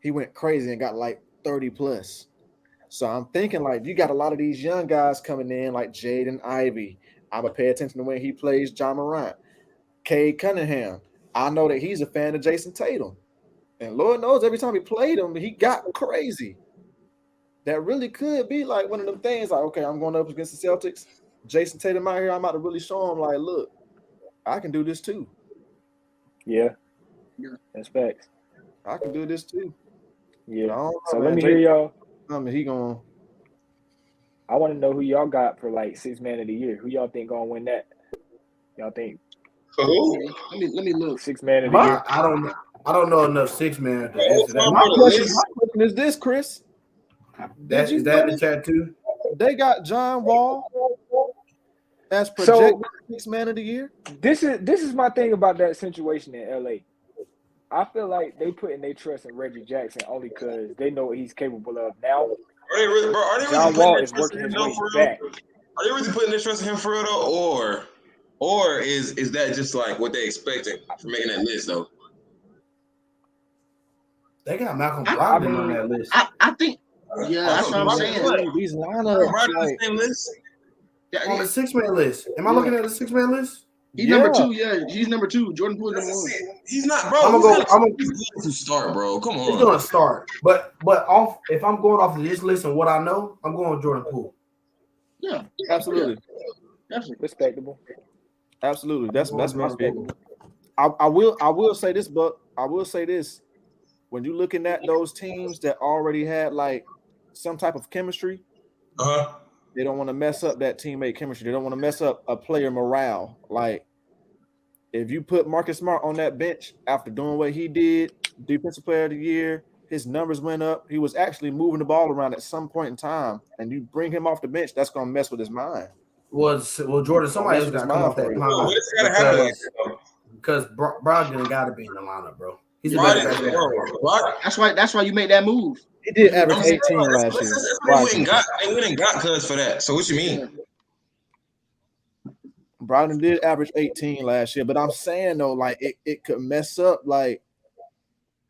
He went crazy and got like 30 plus. So I'm thinking like you got a lot of these young guys coming in like Jaden Ivey. I'm going to pay attention to when he plays John Morant. Cade Cunningham. I know that he's a fan of Jason Tatum. And Lord knows every time he played him, he got crazy. That really could be like one of them things like, okay, I'm going up against the Celtics. Jason Tatum out here, I'm about to really show him like, look, I can do this too. Yeah. That's facts. I can do this too. Yeah. So let me hear y'all. He going. I want to know who y'all got for like 6th man of the year. Who y'all think gonna win that? Y'all think? Let me look. 6th man of the year. I don't know enough 6 man to answer that. My question is this, Chris. Is that in the chat too? They got John Wall as projected 6th man of the year. This is my thing about that situation in LA. I feel like they putting their trust in Reggie Jackson only because they know what he's capable of now. Are they really John Wall is working his way back. Are they really putting their trust in him for real though, or is that just like what they expecting for making that list though? They got Malcolm Brogdon on that list. I think, that's what I'm saying. These lineups, the same list. On the 6-man list. Am I looking at the 6-man list? He's number 2. Yeah, he's number 2. Jordan Poole is number 1. He's not, bro. I'm going to start, bro. Come on. He's going to start. But if I'm going off of this list and what I know, I'm going with Jordan Poole. Yeah, absolutely. Respectable. Absolutely. That's my pick. I will say this, but I will say this. When you're looking at those teams that already had like some type of chemistry, they don't want to mess up that teammate chemistry. They don't want to mess up a player morale. Like, if you put Marcus Smart on that bench after doing what he did, defensive player of the year, his numbers went up. He was actually moving the ball around at some point in time, and you bring him off the bench, that's gonna mess with his mind. Well, Jordan, somebody else got to come off that line because Brogdon got to be in the lineup, bro. He's a better player. That's why you made that move. He did average 18 last year. We didn't got Cuz for that. So what you mean? Brogdon did average 18 last year, but I'm saying though, like it could mess up. Like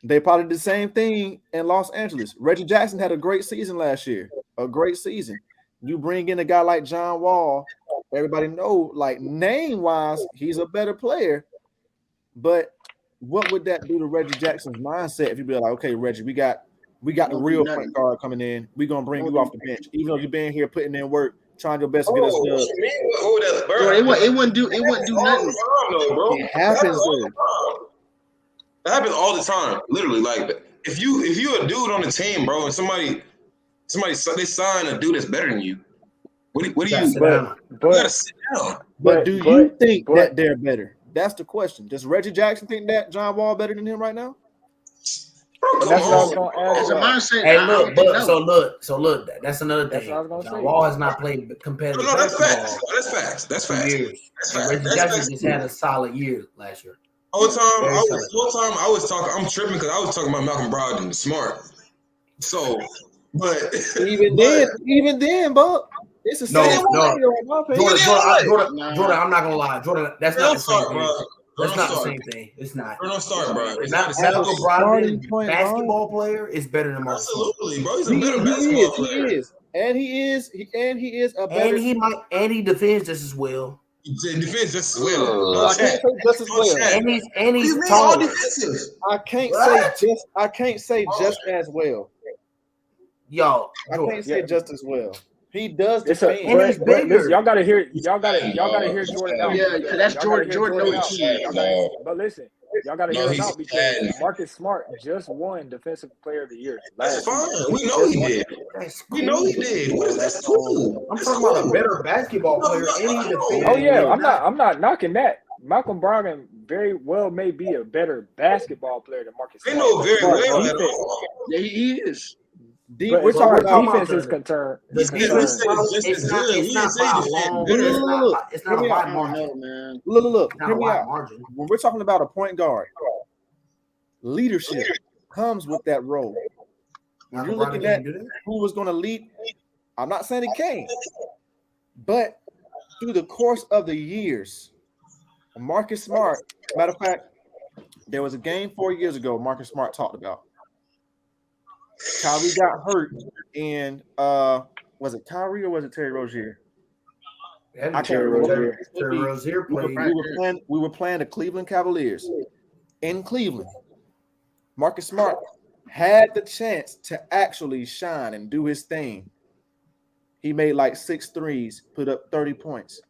they probably did the same thing in Los Angeles. Reggie Jackson had a great season last year. A great season. You bring in a guy like John Wall, everybody know, like name-wise, he's a better player. But what would that do to Reggie Jackson's mindset if you be like, okay, Reggie, we got the real point guard coming in. We're gonna bring you off the bench, even though you've been here putting in work, trying your best to get us done. It wouldn't do nothing. It happens though. It happens all the time, literally. Like if you a dude on the team, bro, and somebody they sign a dude that's better than you. What do you? You gotta sit down. But do you think that they're better? That's the question. Does Reggie Jackson think that John Wall better than him right now? Bro, that's what I was going to ask. Hey, look. That's another thing. John Wall has not played competitive basketball. That's facts. Years. Reggie Jackson just had a solid year last year. Whole time I was talking. I'm tripping because I was talking about Malcolm Brogdon, smart. So, but even then, Buck. It's the same. Jordan, I'm not gonna lie. Jordan, that's not the same thing. That's not the same thing. It's not. Don't start, bro. It's not the same. Brogdon, basketball player, is better than Marcus. Absolutely, bro. He's a better basketball player. He is a better. And he defends just as well. He defends just as well. Just as well. And he's taller. I can't say just as well. Yo, I can't say just as well. He does defend. And he's bigger. Y'all gotta hear Jordan out. Yeah, because that's Jordan. But listen, y'all gotta hear him out because Marcus Smart just won Defensive Player of the Year. That's fine. We know he did. What is that cool? I'm talking about a better basketball player. Oh yeah, I'm not knocking that. Malcolm Brogdon very well may be a better basketball player than Marcus Smart. They know very well at all. Yeah, he is. We're talking about defense is concerned. It's not a wide margin, man. Look. Hear me out. When we're talking about a point guard, leadership comes with that role. When you're looking at who was going to lead, I'm not saying it can't, but through the course of the years, Marcus Smart. Matter of fact, there was a game 4 years ago. Marcus Smart talked about. Kyrie got hurt in was it Kyrie or was it Terry Rozier? Terry Rozier played. We were playing the Cleveland Cavaliers in Cleveland. Marcus Smart had the chance to actually shine and do his thing. He made like 6 threes, put up 30 points.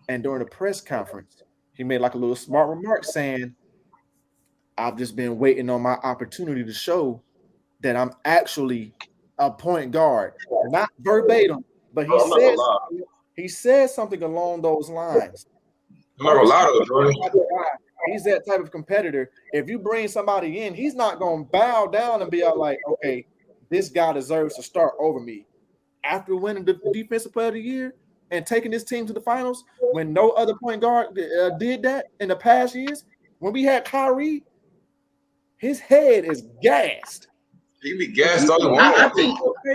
And during the press conference, he made like a little smart remark saying, I've just been waiting on my opportunity to show that I'm actually a point guard. Not verbatim, but he said something along those lines. I'm not gonna lie to you, Jordan. He's that type of competitor. If you bring somebody in, he's not gonna bow down and be all like, okay, this guy deserves to start over me. After winning the Defensive Player of the Year and taking this team to the finals, when no other point guard did that in the past years, when we had Kyrie, his head is gassed. He be gassed all the way.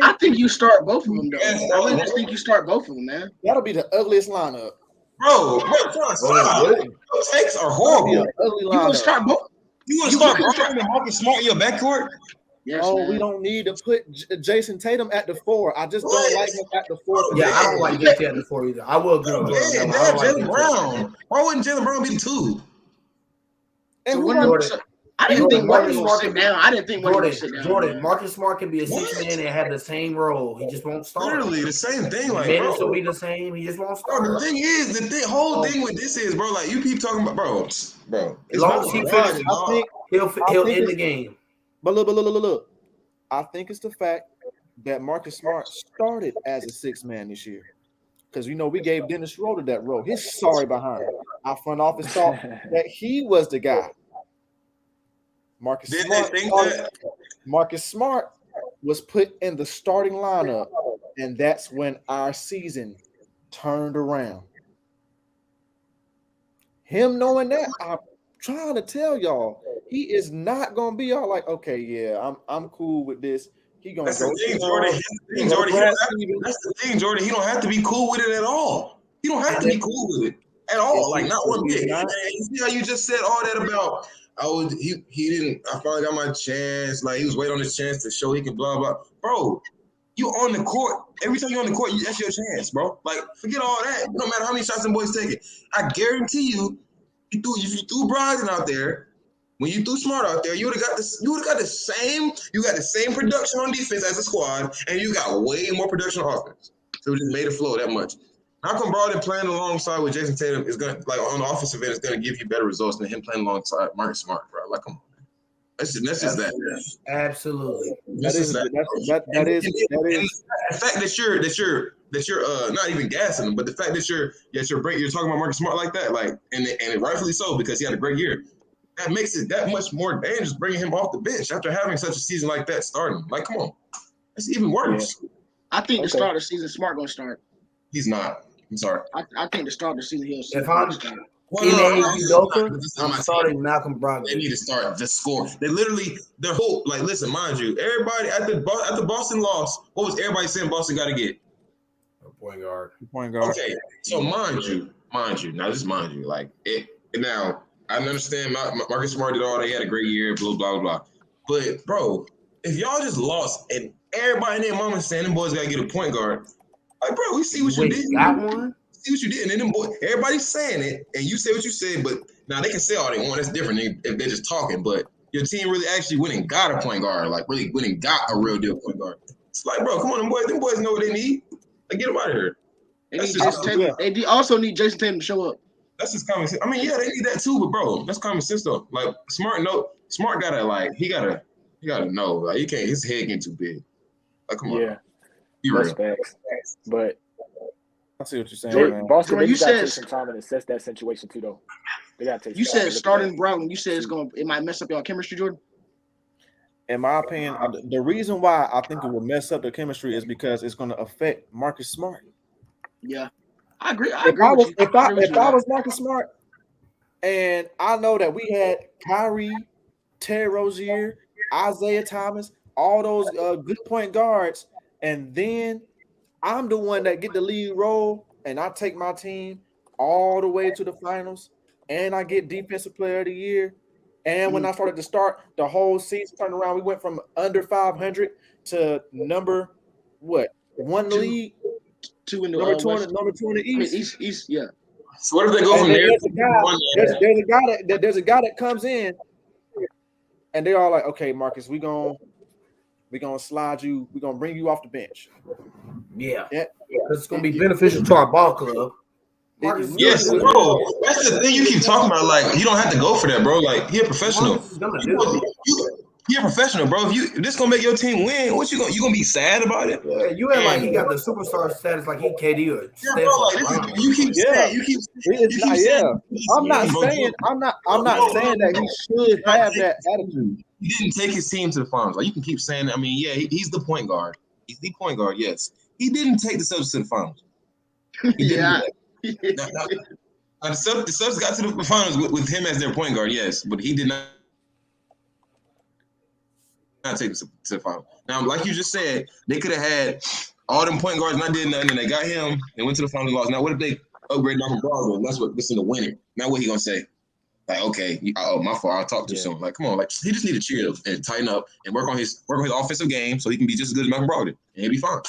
I think you start both of them though. I really just think you start both of them, man. That'll be the ugliest lineup. Bro, those takes are horrible. You gonna start both? You want to start Harden and Marcus Smart in your backcourt? Yes, man. We don't need to put Jason Tatum at the 4. I just don't like him at the 4. Yeah, I don't like Jason at the 4 either. I will agree with that. Jaylen Brown. Why wouldn't Jaylen Brown be the 2? And I didn't think Marcus Smart sit down. I didn't think Marcus sit down. Jordan, Marcus Smart can be a 6-man and have the same role. He just won't start. Literally the same thing. Like, minutes will be the same. He just won't start. Bro, the thing is, whole thing with this is, bro. Like you keep talking about, bro. As long as he finishes, he'll end the game. But look. I think it's the fact that Marcus Smart started as a 6-man this year. Because we gave Dennis Schroeder that role. He's sorry behind it. Our front office thought that he was the guy. Marcus Smart was put in the starting lineup, and that's when our season turned around. Him knowing that, I'm trying to tell y'all, he is not gonna be all like, okay, yeah, I'm cool with this. He gonna That's the thing, Jordan. That's the thing, Jordan. He don't have to be cool with it at all. He don't have to be cool with it at all. Like not one bit. And you see how you just said all that about he didn't. I finally got my chance. Like he was waiting on his chance to show he can blah blah. Bro, you on the court. Every time you're on the court, that's your chance, bro. Like forget all that. No matter how many shots them boys taking, I guarantee you, if you threw Brogdon out there, when you threw Smart out there, you would have got this. You would have got the same. You got the same production on defense as a squad, and you got way more production on offense. So it just made it flow that much. How come Brogdon playing alongside with Jason Tatum is gonna on the offensive end is gonna give you better results than him playing alongside Marcus Smart, bro? Like, come on, man. That's just that. Absolutely. That is. The fact that you're not even gassing him, but the fact that you're talking about Marcus Smart like that, like, and rightfully so because he had a great year. That makes it that much more dangerous bringing him off the bench after having such a season like that starting. Like, come on, that's even worse. Yeah. I think the start of the season, Smart gonna start. He's not. I'm sorry. I think the start of the season he'll start. If I'm starting Malcolm Brogdon. They need to start the score. They literally their whole listen, mind you, everybody at the Boston loss. What was everybody saying Boston got to get? A point guard. Okay, so mind you. Now just mind you, like it. Now I understand. Marcus Smart did all. They had a great year. Blah blah blah. But bro, if y'all just lost and everybody in their mama saying them boys got to get a point guard. Like, bro, we see what you did. Got one? See what you did. And then them boys, everybody's saying it, and you say what you said, but now they can say all they want. That's different if they're just talking. But your team really actually went and got a point guard, like really went and got a real deal point guard. It's like, bro, come on, them boys know what they need. Like, get them out of here. They also need Jason Tatum to show up. That's just common sense. I mean, yeah, they need that too, but bro, that's common sense though. Like Smart gotta he gotta know. Like he can't, his head getting too big. Like, come on. Yeah. Be real. Facts. But I see what you're saying, man. Boston, you said take some time and assess that situation too, though. They gotta take. You said starting Brown. You said it might mess up your chemistry, Jordan. In my opinion, the reason why I think it will mess up the chemistry is because it's going to affect Marcus Smart. Yeah, I agree. If I was Marcus Smart, and I know that we had Kyrie, Terry Rozier, Isaiah Thomas, all those good point guards. And then I'm the one that get the lead role, and I take my team all the way to the finals, and I get Defensive Player of the Year. And when I started to start, the whole season turned around. We went from under 500 to number one in the league, number two in the East. East, yeah. So what if they go from there? There's a guy that comes in, and they're all like, "Okay, Marcus, we're gonna slide you. We're gonna bring you off the bench." Yeah. It's gonna be beneficial to our ball club. Yes, bro. That's the thing you keep talking about. Like, you don't have to go for that, bro. Like, he a professional. He a professional, bro. If this gonna make your team win, what you gonna be sad about it? Yeah, you act like he got the superstar status like he KD or Steph. Like, you keep saying. I'm not saying that he should have that attitude. He didn't take his team to the finals. Like, you can keep saying that. I mean, yeah, he's the point guard. He's the point guard. Yes, he didn't take the Celtics to the finals. He didn't. Now, the Celtics got to the finals with him as their point guard. Yes, but he did not take it to the final. Now, like you just said, they could have had all them point guards, not did nothing, and they got him. They went to the final and lost. Now, what if they upgrade Malcolm Brogdon? That's what this is the winner. Now, what he gonna say? Like, okay, my fault. I'll talk too soon. Like, come on, like he just need to cheer up and tighten up and work on his offensive game so he can be just as good as Malcolm Brogdon, and he'll be fine.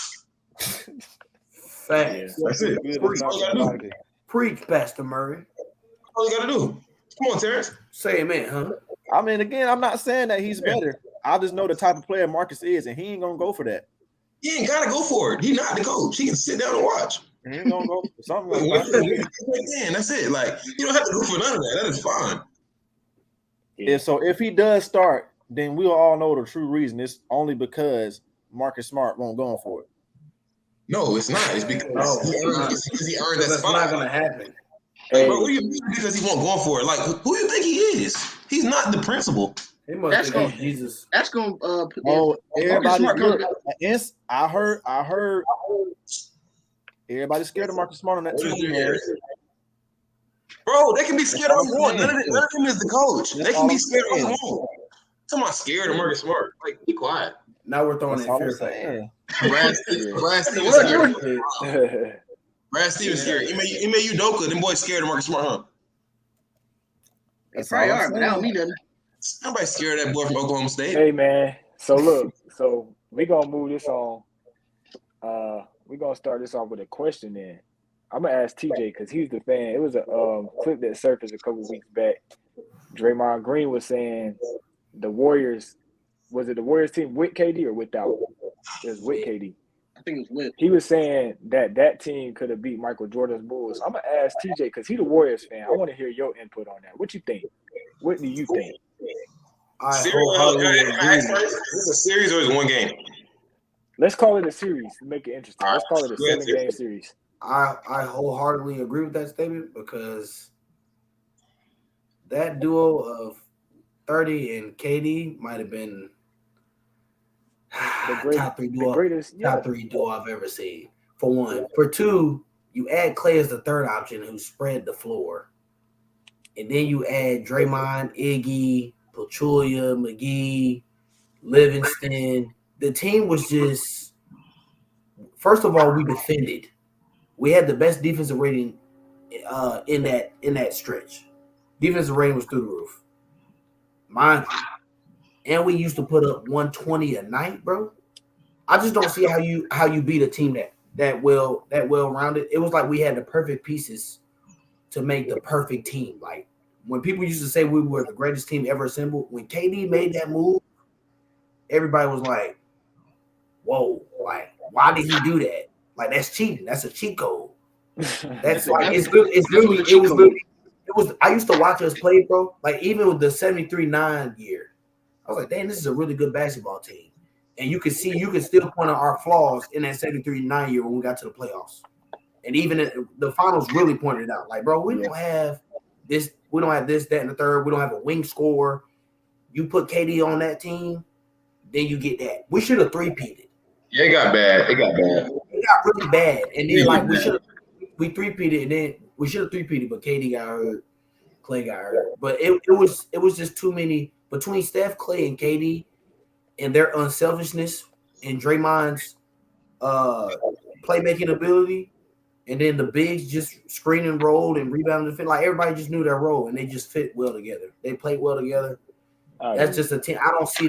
Facts. That's it. That's all you gotta do. Preach, Pastor Murray. That's all you gotta do. Come on, Terrence. Say amen, huh? I mean, again, I'm not saying that he's better. I just know the type of player Marcus is, and he ain't gonna go for that. He ain't gotta go for it. He's not the coach. He can sit down and watch. He ain't gonna go for something like that. That's it. Like, you don't have to go for none of that. That is fine. Yeah. So if he does start, then we'll all know the true reason. It's only because Marcus Smart won't go for it. No, it's not. It's because he earned that spot. That's not gonna happen. Hey. Bro, what do you mean because he won't go for it? Like, who do you think he is? He's not the principal. That's going Jesus. That's going everybody. I heard. Everybody's scared of Marcus Smart on that team, man. Bro, they can be scared of one. None of them is the coach. They can be scared of one. Talking about scared of Marcus Smart. Like, be quiet. Now we're throwing in fear factor. Brad Stevens scared. Brad Stevens scared. Ime Udoka, them boys scared of Marcus Smart, huh? They probably are, but that don't mean nothing. Nobody's scared of that boy from Oklahoma State. Hey, man. So, look. So, we're going to move this on. We're going to start this off with a question then. I'm going to ask TJ because he's the fan. It was a clip that surfaced a couple weeks back. Draymond Green was saying the Warriors – was it the Warriors team with KD or without? It was with KD. I think it was with. He was saying that team could have beat Michael Jordan's Bulls. I'm going to ask TJ because he's a Warriors fan. I want to hear your input on that. What you think? What do you think? Is this a series or is it one game? Let's call it a series to make it interesting. Let's call it a 7-game series. I wholeheartedly agree with that statement because that duo of 30 and KD might have been top three duo I've ever seen. For one. For two, you add Clay as the third option who spread the floor. And then you add Draymond, Iggy, Pachulia, McGee, Livingston. The team was just – first of all, we defended. We had the best defensive rating in that stretch. Defensive rating was through the roof. Mind you. And we used to put up 120 a night, bro. I just don't see how you beat a team that well rounded. It was like we had the perfect pieces to make the perfect team. Like when people used to say we were the greatest team ever assembled, when KD made that move, everybody was like, "Whoa! Like, why did he do that? Like, that's cheating. That's a cheat code." That's like it was. I used to watch us play, bro. Like even with the 73-9 year, I was like, "Damn, this is a really good basketball team." And you can still point out our flaws in that 73-9 year when we got to the playoffs. And even the finals really pointed it out. Like, bro, we don't have this, that, and the third. We don't have a wing scorer. You put KD on that team, then you get that. We should have three-peated. Yeah, it got bad. It got really bad. And then like we three-peated, and then we should have three-peated, but KD got hurt, Clay got hurt. But it was just too many between Steph, Clay, and KD. And their unselfishness and Draymond's playmaking ability, and then the bigs just screen and roll and rebound and fit. Like everybody just knew their role, and they just fit well together. They played well together. That's just a team. I don't see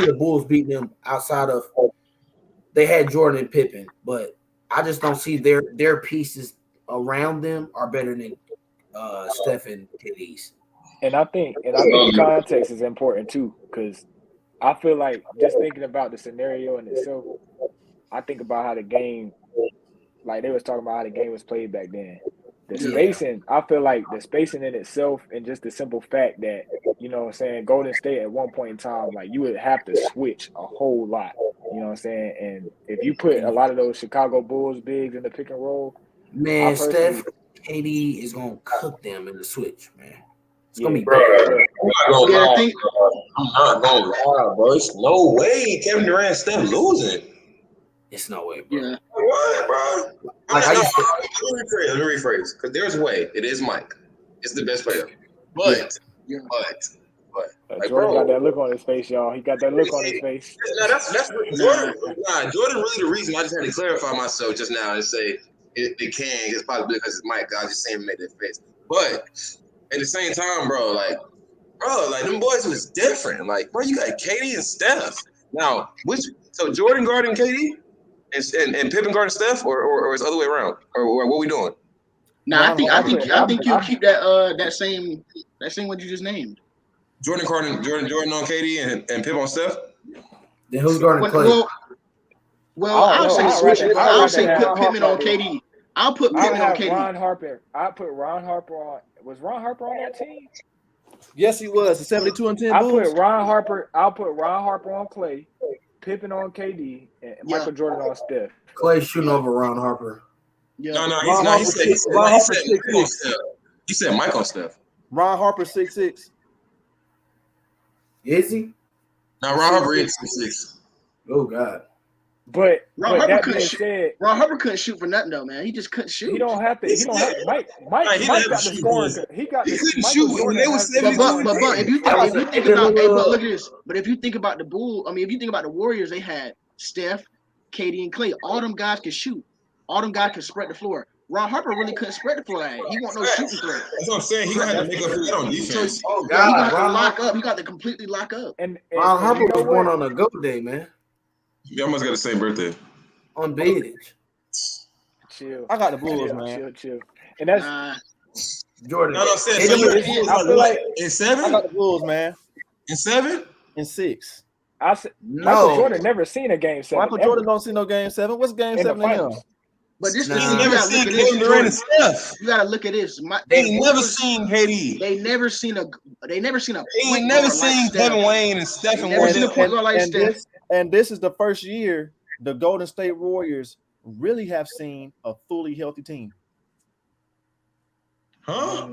the Bulls beating them outside of they had Jordan and Pippen, but I just don't see their pieces around them are better than Steph and KD's. And I think the context is important too, because I feel like just thinking about the scenario in itself, I think about how the game, like they was talking about how the game was played back then. The spacing, I feel like the spacing in itself, and just the simple fact that, you know what I'm saying, Golden State at one point in time, like, you would have to switch a whole lot. You know what I'm saying? And if you put a lot of those Chicago Bulls bigs in the pick and roll, man, Steph, KD is gonna cook them in the switch, man. It's gonna be bro. bad. I'm not gonna lie, bro. It's no way Kevin Durant and Steph losing. It's no way, bro. Yeah. What, bro? Like, Let me rephrase. Because there's a way. It is Mike. It's the best player. But like, Jordan got that look on his face, y'all. He got that look on his face. No, that's Jordan. Jordan really the reason I just had to clarify myself just now and say it can. It's probably because it's Mike. I was just saying make that face. But at the same time, bro, like them boys was different. Like, bro, you got KD and Steph. Now, so Jordan guarding KD and Pippen guarding Steph, or is the other way around, or what we doing? Nah, I think you'll keep that same what you just named. Jordan on KD and Pip on Steph. Then who's guarding Clay? Well, I'll say switch it. I'll say put Pittman on KD. I'll put Pittman on KD. Ron Harper. I put Ron Harper on. Was Ron Harper on that team? Yes, he was. The 72-10 Bulls. I'll put Ron Harper on Clay, Pippen on KD, and Michael Jordan on Steph. Clay shooting over Ron Harper. Yeah. No, he's not. He said Mike on Steph. Ron Harper 6'6". Is he? Now Ron Harper is 6'6". Oh God. But Ron Harper couldn't shoot. Ron Harper couldn't shoot for nothing though, man. He just couldn't shoot. He don't have to. Mike got the scoring. He couldn't shoot when they was 70. But if you think about, but look at this. But if you think about the Bulls, I mean, if you think about the Warriors, they had Steph, KD, and Clay. All them guys could shoot. All them guys could spread the floor. Ron Harper really couldn't spread the floor. He want no shooting threat. That's what I'm saying. He gonna have to make up for that on defense. Oh God, he got to lock up. He got to completely lock up. And Ron Harper was born on a goat day, man. Y'all must got the same birthday. On Beattage. Chill. I got the Bulls, man. Chill. And that's Jordan. No, so I feel like in 7? I got the Bulls, man. In 7? In 6. I said Michael Jordan never seen a game 7. Michael Jordan don't see no game 7. What's game 7 to him? But this never seen Kevin Durant and Steph. You gotta look at this. They never seen KD. They never seen a. They never seen Kevin Wayne and Stephen Wayne. And this is the first year the Golden State Warriors really have seen a fully healthy team. Huh?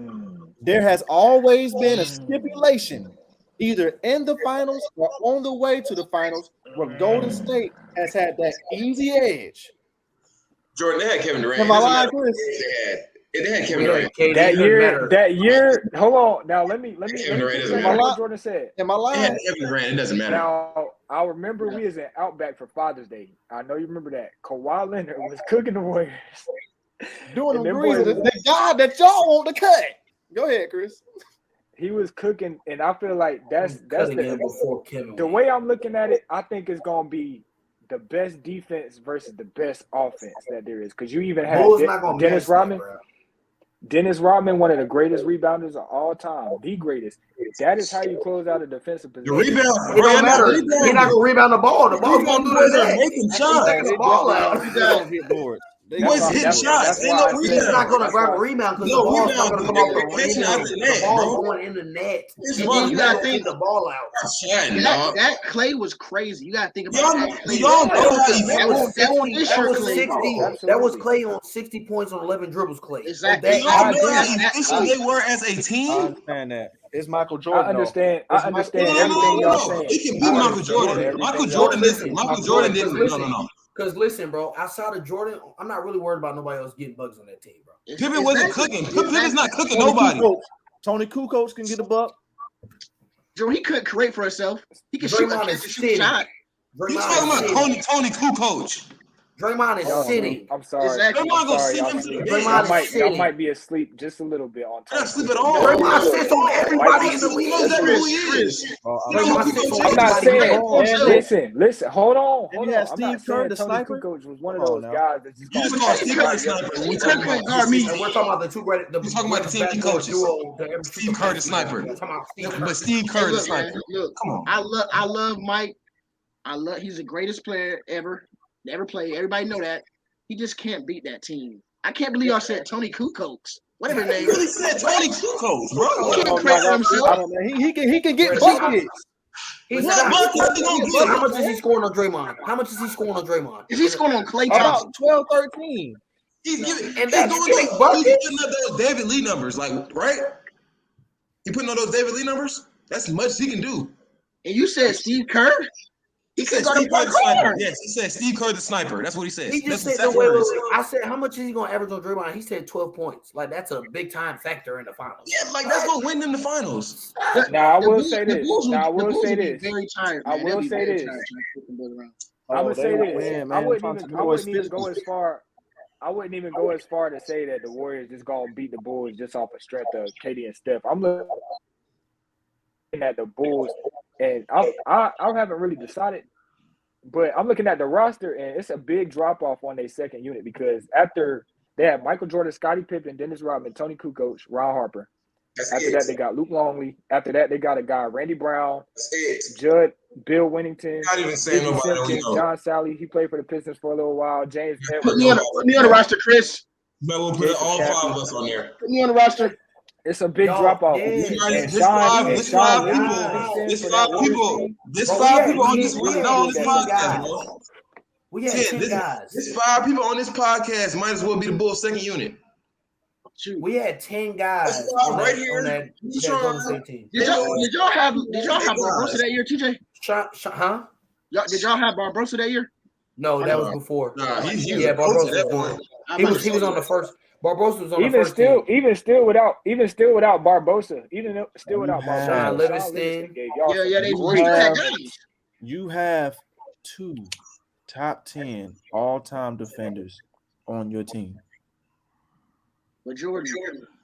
There has always been a stipulation, either in the finals or on the way to the finals, where Golden State has had that easy edge. Jordan, they had Kevin Durant. Am I lying, Chris? They had Kevin Durant. That year. Hold on. Now let me Kevin Durant doesn't what matter. Jordan said. Am I lying? They had Kevin Durant. It doesn't matter. Now I remember we was in Outback for Father's Day. I know you remember that. Kawhi Leonard was cooking the Warriors. Doing the grease, the guy that y'all want to cut. Go ahead, Chris. He was cooking, and I feel like that's the way I'm looking at it. I think it's gonna be the best defense versus the best offense that there is. Because you even had Dennis Rodman. Dennis Rodman, one of the greatest rebounders of all time, the greatest. That is how you close out a defensive position. The rebound, it don't matter. He's not gonna rebound the ball. The ball's gonna do that. Making shots. The ball out. Boys hit shots. He's not gonna grab a rebound because the ball's not gonna come off the rim. The ball's going in the net. You gotta think the ball out. That Clay was crazy. You gotta think about that. That was Clay on 60 points on 11 dribbles. Clay. Exactly. They were as a team. I understand that. It's Michael Jordan. I understand everything y'all saying. He can beat Michael Jordan. Michael Jordan didn't. No. Because listen, bro, outside of Jordan, I'm not really worried about nobody else getting bugs on that team, bro. Pippen wasn't cooking. Pippen's not cooking nobody. Tony Kukoc can get a buck. Joe, he couldn't create for himself. He can shoot a shot. You talking about Tony Kukoc? Draymond is sitting. I'm sorry. Exactly. Draymond gonna sit him to the bench. Y'all might be asleep just a little bit on time. Not asleep at all. Draymond sits on everybody in the league. I'm not saying. Listen. Hold on. You had Steve Kerr, the sniper. Coach was one of those guys that You just call Steve Kerr the sniper. We're talking about the two great. We're talking about the team he coaches. Steve Kerr the sniper. But Steve Kerr the sniper. Look, come on. I love Mike. He's the greatest player ever played. Everybody know that. He just can't beat that team. I can't believe y'all said Tony Kukoc. Whatever his He name. really said Tony Kukoc, bro. He can't create for himself. He can get buckets. He's What not. buckets he gonna get? How much is he scoring on Draymond? How much is he scoring on Draymond? Is he scoring on Klay Thompson? About 12, 13. He's giving. And He's that's doing getting those. buckets? He's putting up those David Lee numbers, like right. He putting on those David Lee numbers. That's much he can do. And you said Steve Kerr? He said Steve Kerr the sniper. Yes, he said Steve Kerr the sniper. That's what he said. He just That's said exactly the way. what he said. I said, how much is he going to average on Draymond? He said 12 points. Like that's a big time factor in the finals. Yeah, like that's gonna win them the finals. Now I will say this. Now I will say this. Very tired. I will say this. I'm gonna say this. I wouldn't even go as far. I wouldn't even go as far to say that the Warriors just gonna beat the Bulls just off the strength of KD and Steph. I'm looking at the Bulls, and I haven't really decided, but I'm looking at the roster, and it's a big drop off on their second unit because after they have Michael Jordan, Scottie Pippen, Dennis Rodman, Tony Kukoc, Ron Harper. After that, they got Luke Longley. After that, they got a guy, Randy Brown, Judd, Bill Winnington, Not even saying nobody Simpkins, don't know. John Sally. He played for the Pistons for a little while. James Put Edwards. me on the roster, Chris. But we'll put all five of us on there. Put me on the roster. It's a big drop off. This five people on this podcast, bro. We had 10 guys. This 5 people on this podcast might as well be the Bulls' second unit. We had 10 guys right here. on that Golden State team. Did y'all have Barbosa that year, TJ? Huh? Did y'all have Barbosa that year? No, that was before. Nah, he was Barbosa at that point. He was on the first. Barbosa was on Even the first still, team. even still without Barbosa, still without Sean Barbosa. Livingston. You have 2 top 10 all-time defenders on your team. Majority.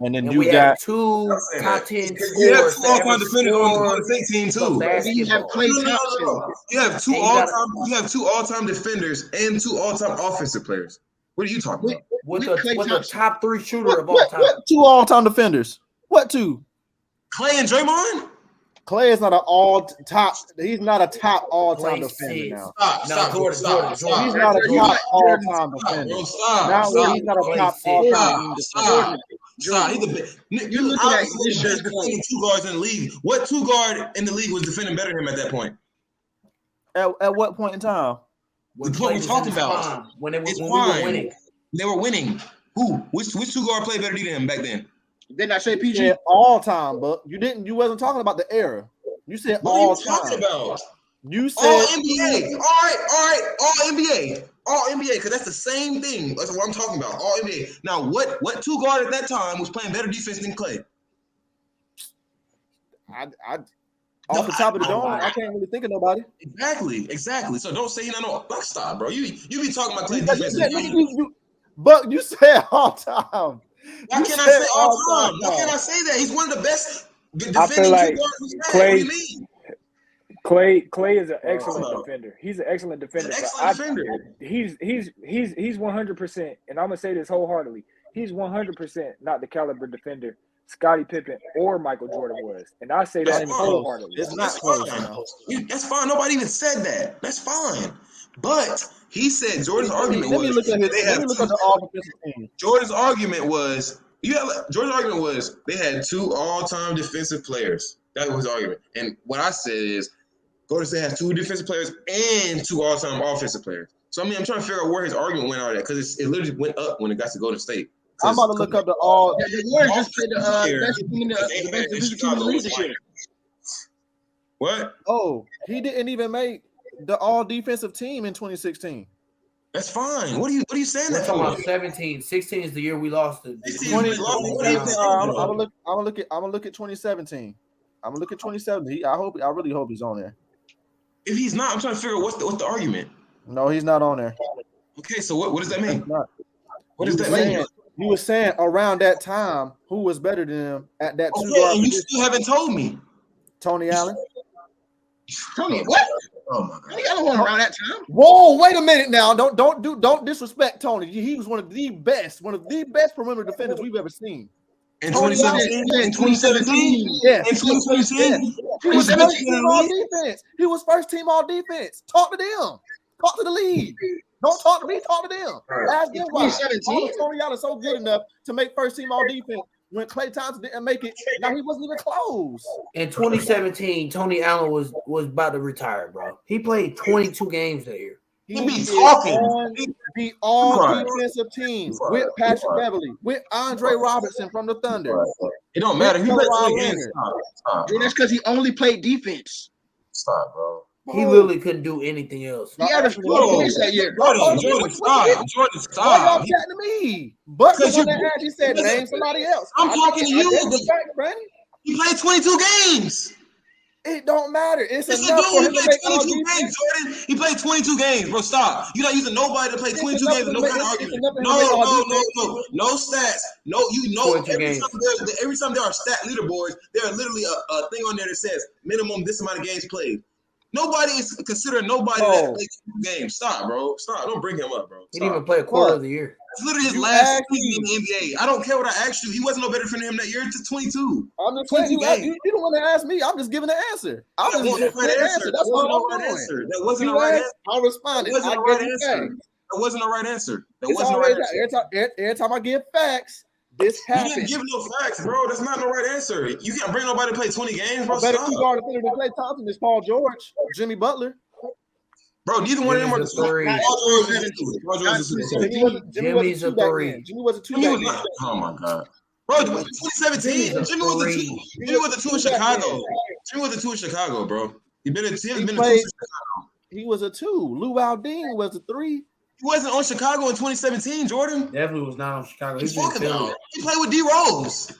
And then And you we got had 2 top 10 You have scores. 2 all-time defenders on the Golden State team too. Then you have Klay Thompson. You have 2 all-time. You have 2 all-time defenders and 2 all-time offensive players. What are you talking about? With the top 3 shooter of all time. what 2 all-time defenders? What 2? Clay and Draymond? Clay is not an all-top. He's not a top all-time defender now. Stop. He's not a top all-time defender. He's not a top all-time defender. Stop. He's the best. You're looking at this 2 guards in the league. What 2 guard in the league was defending better than him at that point? At what point in time? That's what we talked about. When we were winning. They were winning. Who? Which 2 guard played better than him back then? Didn't I say PG? Yeah, all time, but you wasn't talking about the era. You said What all are you talking time. about? You said All NBA. All NBA. All NBA, because that's the same thing. That's what I'm talking about. All NBA. Now, what 2 guard at that time was playing better defense than Clay? off the top of the dome, I can't really think of nobody. Exactly. So don't say you're not no block stop, bro. You be talking about Clay defense. But you said all time. Why can't I say all time? Why can't I say that? He's one of the best defending like 2 guards we've had. Clay- What do you mean? Clay is an excellent defender. He's an excellent defender. He's an excellent defender. He's 100%, and I'm gonna say this wholeheartedly. He's 100% not the caliber defender Scottie Pippen or Michael Jordan was, and I say that wholeheartedly. It's not close. That's fine. Nobody even said that. That's fine. But he said Jordan's argument was Jordan's argument was they had 2 all-time defensive players. That was his argument. And what I said is Golden State has 2 defensive players and 2 all-time offensive players. So I mean, I'm trying to figure out where his argument went out at because it literally went up when it got to Golden State. I'm about to look up the all. The Warriors just played the best team in the best defensive team in the league this year. What? Oh, he didn't even make the all defensive team in 2016. That's fine. What are you saying We're that talking for? about 17. 16 is the year we lost the 20. I'm gonna look at 2017. I'm gonna look at 2017. I really hope he's on there. If he's not, I'm trying to figure out what's the argument. No, he's not on there. Okay, so what does that mean? What does that saying, mean? You were saying around that time who was better than him at that 2 Okay, guard and you position? still haven't told me. Tony Allen. Tony, what? Oh my God. Tony Allen wasn't around that time. Whoa, wait a minute now. Don't disrespect Tony. He was one of the best perimeter defenders we've ever seen. In 2017? Yes. In 2017? He was first team all defense. Talk to them. Talk to the league. Don't talk to me. Talk to them. Ask them why. 2017. Tony Allen so good enough to make first team all defense when Klay Thompson didn't make it. Now he wasn't even close. In 2017, Tony Allen was about to retire, bro. He played 22 games that year. He be talking. On the all-defensive team with Patrick Beverly, with Andre Robertson from the Thunder. It don't matter. He played 20 games. Stop, that's because he only played defense. Stop, bro. He literally couldn't do anything else. He averaged 4 points that year. Jordan, stop. Jordan, Why y'all stop. chatting to me? But the one that he said, name somebody else. I'm talking to you. He played 22 games. It don't matter. It's Yes, enough for him to make all 22 games, Jordan. He played 22 games, bro. Stop. You're not using nobody to play 22 games. No kind of argument. No stats. No, you know. Every time there are stat leaderboards, there are literally a thing on there that says minimum this amount of games played. Nobody is considering nobody that played 2 games. Stop, bro. Stop. Don't bring him up, bro. Stop. He didn't even play a quarter of the year. It's literally his last season in the NBA. I don't care what I asked you. He wasn't no better for him that year. It's just 22. I'm just saying, you don't want to ask me. I'm just giving the answer. I'm just giving the answer. That's what I'm doing. That wasn't the right answer. I responded. That wasn't the right answer. That wasn't the right answer. Every time I give facts, this happens. You didn't give no facts, bro. That's not the right answer. You can't bring nobody to play 20 games, bro. Better two guard defender than Klay Thompson is Paul George, Jimmy Butler. Bro, neither one of them are the three. Jimmy's a three. Jimmy was a 2 back then. Oh my god. Bro, 2017, Jimmy was a 2. Jimmy was a 2 in Chicago. Jimmy was a 2 in Chicago, bro. He was a 2 in Chicago. He was a 2. Lou Aldine was a 3. He wasn't on Chicago in 2017, Jordan. Definitely was not on Chicago. He played with D Rose.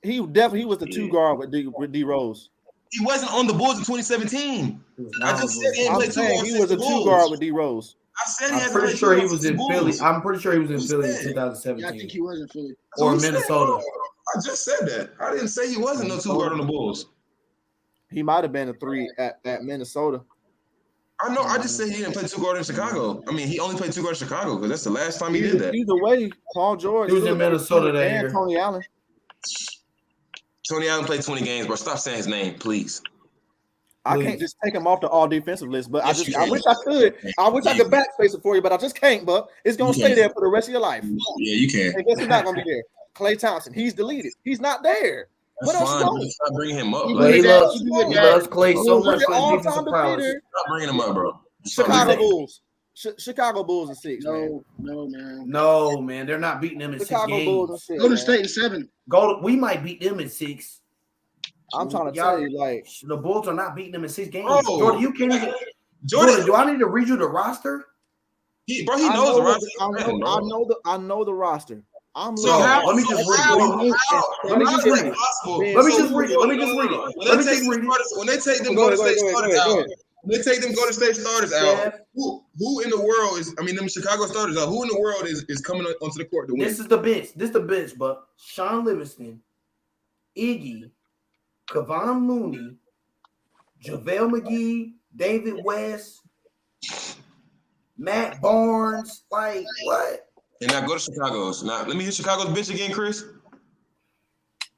He was the 2 guard with D Rose. He wasn't on the Bulls in 2017. I just said he didn't play 2 guards. He was a 2 guard with D Rose. I said he I'm pretty sure he was in Philly. I'm pretty sure he was in Philly in 2017. Yeah, I think he was in Philly. Or Minnesota. I just said that. I didn't say he wasn't no 2 guard on the Bulls. He might have been a 3 at Minnesota. I know. I just said he didn't play 2 guard in Chicago. I mean, he only played 2 guard in Chicago because that's the last time he did that. Either way, Paul George. He was in Minnesota that year. Tony Allen. Tony Allen played 20 games, bro. Stop saying his name, please. I can't just take him off the all defensive list, but I wish I could. I wish I could backspace it for you, but I just can't, but it's gonna stay there for the rest of your life. Yeah, you can. And guess who's not gonna be there? Klay Thompson. He's deleted. He's not there. That's what else fine. Stop bringing him up. He loves Klay so much for his defensive prowess. Stop bringing him up, bro. Chicago Bulls. Chicago Bulls in 6. No, man. No, man. They're not beating them in Chicago 6 games. Bulls in 6. Golden State in 7. We might beat them in 6. I'm trying to tell you, like, the Bulls are not beating them in 6 games. Bro. Jordan, you can't even. Jordan, do I need to read you the roster? He knows the roster. I know the roster. Let me just read it. Let me just read it. When they take them Golden State starters out, when they take them Golden State starters out, who in the world is? I mean, them Chicago starters out. Who in the world is coming onto the court to win? This is the bench. But Sean Livingston, Iggy, Kevon Looney, JaVale McGee, David West, Matt Barnes. Like what? And now go to Chicago's. Now let me hear Chicago's bench again, Chris.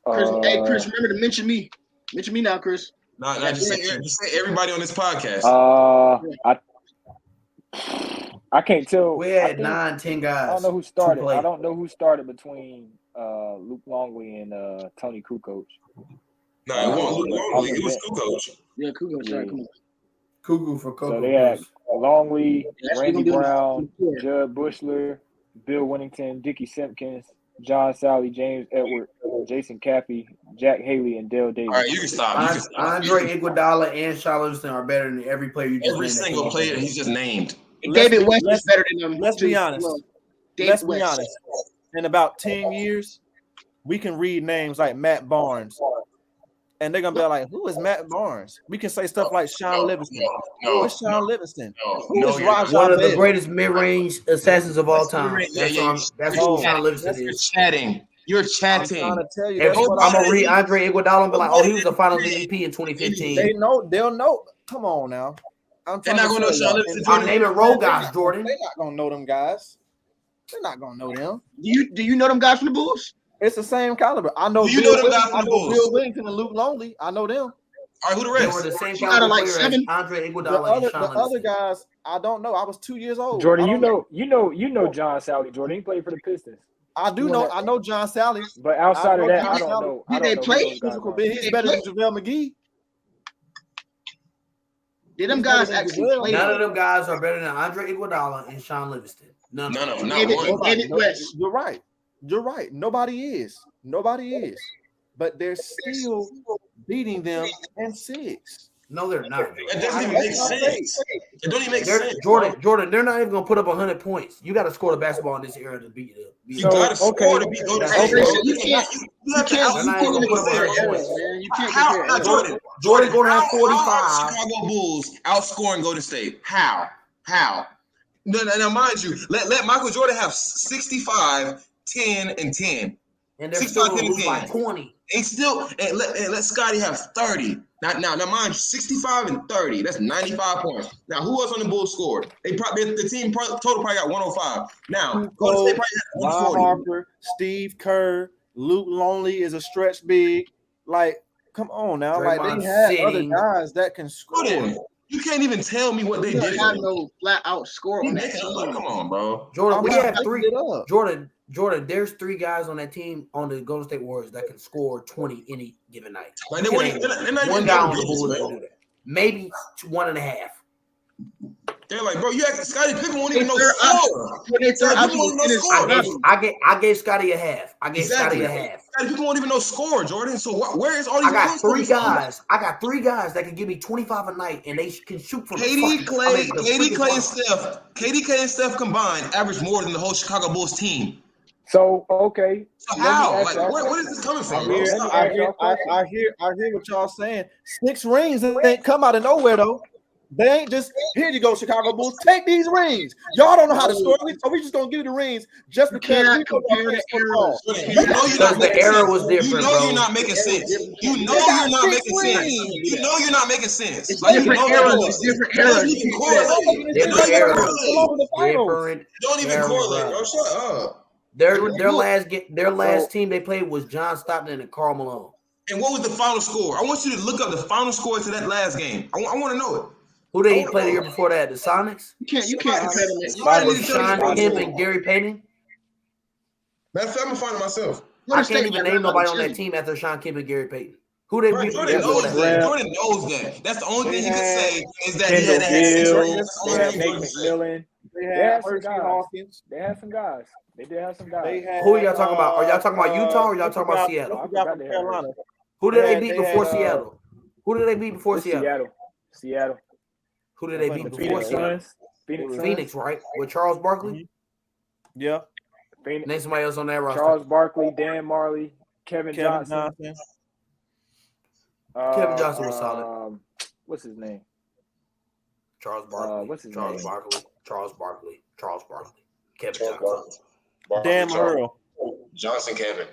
Hey, Chris, remember to mention me. Mention me now, Chris. No, just say everybody on this podcast. I can't tell. We had 9-10 guys. I don't know who started. I don't know who started between Luke Longley and Tony Kukoc. No, it wasn't Luke Longley. It was Kukoc. Yeah, Kukoc. Right, come on. Cuckoo for Coco. So they had Longley, Randy Brown, Judd Bushler, Bill Winnington, Dickie Simpkins, John Sally, James Edward, Jason Caffey, Jack Haley, and Dale Davis. All right, you can stop. Andre Iguodala and Sean Livingston are better than every player you just every single player he's just named. David West is better than them. Let's be honest. Let's be honest. In about 10 years, we can read names like Matt Barnes. And they're going to be like, who is Matt Barnes? We can say stuff like Sean Livingston. Who is Sean Livingston? Who is Raj one of the greatest mid-range assassins of all time. That's who Sean Livingston is. You're chatting. You're chatting. I'm trying to tell you. I'm going to read Andre Iguodala and be like, oh, he was the finals MVP in 2015. They'll know. Come on now. They're not going to know Sean Livingston. I'm naming role guys, Jordan. They're not going to know them guys. They're not going to know them. Do you know them guys from the Bulls? It's the same caliber. I know. Do you know them guys from the Bulls? Bill Winnington and Luke Longley. I know them. All right, who the They rest? were the same She got caliber like player as 7. Andre The Iguodala and other, Sean the other Livingston. guys, I don't know. I was 2 years old. Jordan, I don't you know John Sally. Jordan, he played for the Pistons. I do know. I know John Sally. But outside of that, John I don't Sally. know. Did I don't they know play? who those guys Physical, are. but he's They better play? than JaVale McGee. Did them He's guys better than actually JaVale. play? None of them guys are better than Andre Iguodala and Sean Livingston. None of them. Not David, one. David West. You're right. You're right. Nobody is. But they're still beating them in 6. No, they're not. It doesn't even make sense. It don't even make sense. Jordan, they're not even gonna put up 100 points. You got to score the basketball in this era to beat them. You gotta score to beat Golden State, bro. You can't outscore compare Golden eras, State. man. You can't How? compare Now, eras. Jordan gonna have how 45. are the Chicago Bulls outscoring Golden State? How? Now, mind you, let Michael Jordan have 65, 10, and 10. And they're still gonna lose by 20. And let Scotty have 30. Now, mind you, 65 and 30. That's 95 points. Now, who else on the Bulls scored? The team total probably got 105. Now, Golden State probably had 140. Harper, Steve Kerr, Luke Longley is a stretch big. Like, come on now. Like Draymond they had sitting. other guys that can score. You can't even tell me what they You did. don't have no flat out score on that team. Come on, bro. Jordan, we have looking 3. it up. Jordan, there's 3 guys on that team on the Golden State Warriors that can score 20 any given night. Like they're not One even guy on the good, Bulls that bro. can do that. Maybe 1.5. They're like, bro, Scottie Pippen won't even know score. I gave Scotty a half. Scotty a half. Scottie Pippen won't even know score, Jordan. So where is all these? I got 3 guys. I got 3 guys that can give me 25 a night, and they can shoot from KD, Clay, and Steph combined average more than the whole Chicago Bulls team. So okay. So how? Like, where is this coming from, bro? I hear what y'all saying. 6 rings ain't come out of nowhere though. They ain't just here you go, Chicago Bulls. Take these rings. Y'all don't know how to score. So we just gonna give you the rings just because we compare the eras. You know you're not making era sense. was different, You know bro. you're not making sense. You know you're not making sense. You know you're not making sense. It's Like, you different know eras. that. It's different eras. You don't even correlate. Different eras. You don't even correlate, bro. Shut up. Their last team they played was John Stockton and Karl Malone. And what was the final score? I want you to look up the final score to that last game. I want to know it. Who did he play the year before that? The Sonics? You can't compare them. Was Sean Kemp and Gary Payton? Matter of fact, I'm gonna find it myself. I can't even name nobody on that team after Sean Kemp and Gary Payton. Who they beat? Jordan knows that. Jordan knows that. That's the only thing you can say is that he had Nate McMillan. They had some guys. They had some guys. They did have some guys. Who are y'all talking about? Are y'all talking about Utah or y'all talking about Seattle? Who did they beat before Seattle? Who did they beat before Seattle? Seattle. Who did they beat before Seattle? Phoenix, right? With Charles Barkley? Yeah. Name somebody else on that roster. Charles Barkley, Dan Marley, Kevin Johnson. Kevin Johnson was solid. What's his name? Charles Barkley. What's his Charles name? Barkley. Kevin Johnson. Dan Earl. Johnson Kevin.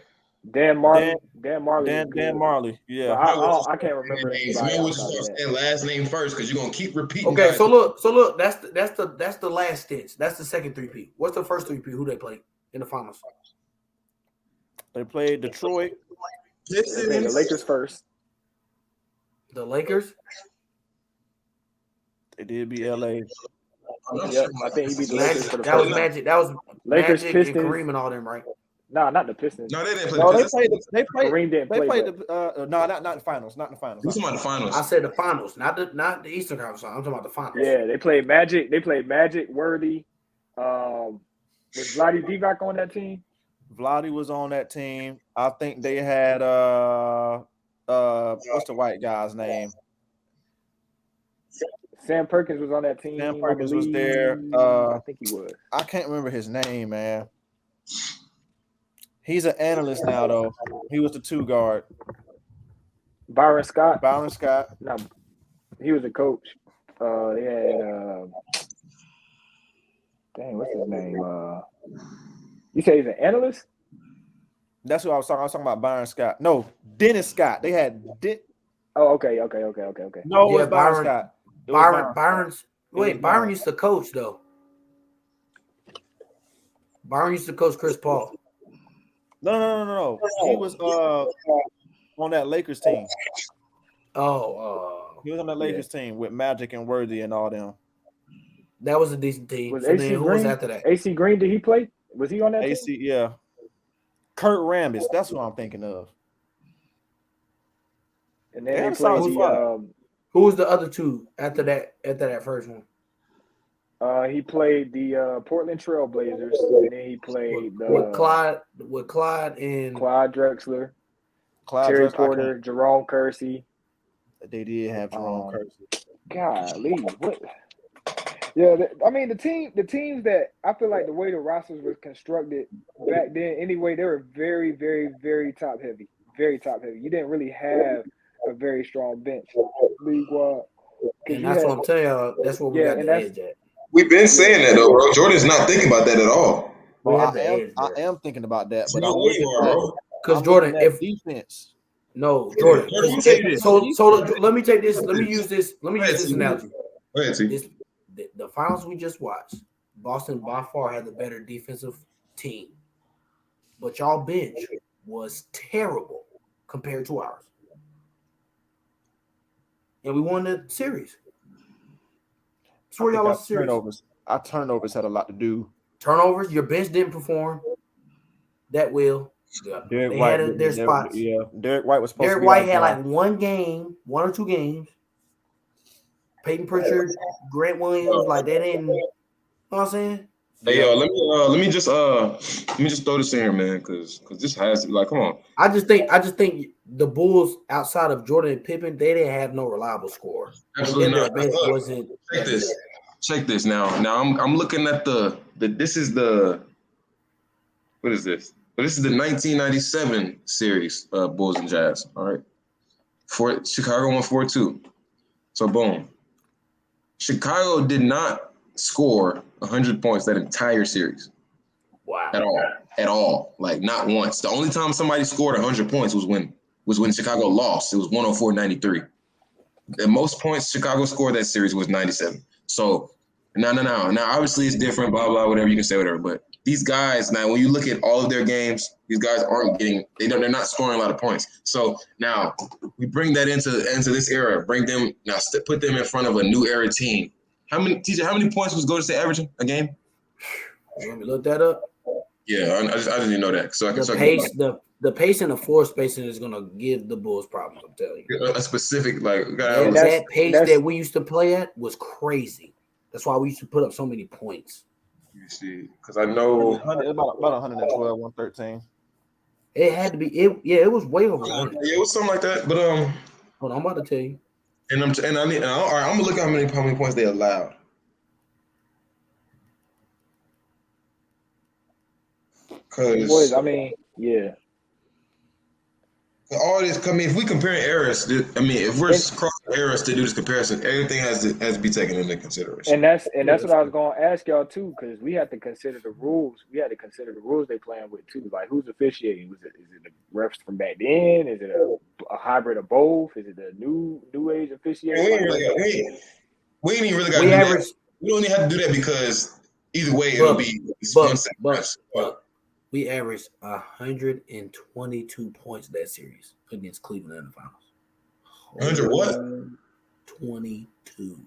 Dan Marley. Dan Marley. Yeah. I can't remember names. Man, we'll just say last name first because you're gonna keep repeating. Okay, so look. That's the last stitch. That's the second 3P. What's the first 3P? Who they played in the finals? They played Detroit. They played the Lakers first. The Lakers. They did beat LA. Yep, I think he beat the Lakers for the that first was Magic. That was Lakers, Magic Pistons, and Kareem and all them, right? No, not the Pistons. No, they didn't play. No, the they Pistons. played. Kareem didn't play. Not the finals. Not the finals. Who's talking about the finals? I said the finals, not the Eastern Conference. I'm talking about the finals. Yeah, they played Magic. They played Magic, Worthy. Was Vlade Divac on that team? Vlade was on that team. I think they had what's the white guy's name? Sam Perkins was on that team. Sam Perkins was there. I think he was. I can't remember his name, man. He's an analyst now, though. He was the 2 guard. Byron Scott. No, he was a coach. They had what's his name? You say he's an analyst? That's who I was talking. I was talking about Byron Scott. No, Dennis Scott. They had. Oh, okay. No, it was Byron Scott. Byron used to coach though. Byron used to coach Chris Paul. No. He was on that Lakers team. He was on the Lakers team with Magic and Worthy and all them. That was a decent team. Was So AC then who Green was after that? AC Green? Did he play? Was he on that AC, team? yeah. Kurt Rambis, that's what I'm thinking of. And then Yeah, they solid played squad. Who was the other two after that first one? he played the Portland Trail Blazers, and then he played with Clyde and Clyde Drexler, Clyde Terry Drexler, Porter, Jerome Kersey. They did have Jerome Kersey. Golly, what? Yeah, I mean the teams that I feel like the way the rosters were constructed back then. Anyway, they were very, very, very top heavy. Very top heavy. You didn't really have a very strong bench league wide. And that's what I'm telling y'all. That's what we got the edge at. We've been saying that though, bro. Jordan's not thinking about that at all. Well, I am thinking about that, but because Jordan, if defense. No, Jordan. So let me take this. Let me use this analogy. The finals we just watched, Boston by far had the better defensive team, but y'all bench was terrible compared to ours, and we won the series. So where y'all lost the series? Our turnovers had a lot to do. Turnovers. Your bench didn't perform that well. Derek White had their spots. Yeah, Derek White was supposed to be. Derek White had like one or two games. Peyton Pritchard, Grant Williams, like they didn't. You know what I'm saying? Hey, let me just throw this in here, man, because this has to be like, come on. I just think the Bulls outside of Jordan and Pippen, they didn't have no reliable score. Absolutely not. Their bench wasn't. Check this now. Now I'm looking at the this is the what is this? This is the 1997 series, Bulls and Jazz. All right, for Chicago won 4-2. So boom, Chicago did not score 100 points that entire series. Wow. At all. Like not once. The only time somebody scored 100 points was when Chicago lost. It was 104-93. The most points Chicago scored that series was 97. So no. Now obviously it's different, blah blah, whatever you can say, whatever. But these guys now, when you look at all of their games, these guys they're not scoring a lot of points. So now we bring that into this era, put them in front of a new era team. How many points was Golden State averaging a game? You want me to look that up? Yeah, I didn't know that. So the pace and the floor spacing is gonna give the Bulls problems. I'm telling you. A specific that pace that we used to play at was crazy. That's why we used to put up so many points. You see, because I know about 112, 113. It had to be. It was way over 100. Yeah, it was something like that. But hold on, I'm about to tell you. And all right, I'm gonna look at how many points they allowed. Because yeah. All this, if we comparing eras, if we're crossing eras to do this comparison, everything has to be taken into consideration. And that's what I was going to ask y'all too, because we had to consider the rules. We had to consider the rules they playing with too. Like who's officiating? Is it the refs from back then? Is it a hybrid of both? Is it the new age officiating? We ain't even really got to do that. We don't even have to do that because either way it'll be but we averaged 122 points that series against Cleveland in the finals. 100 what? 22.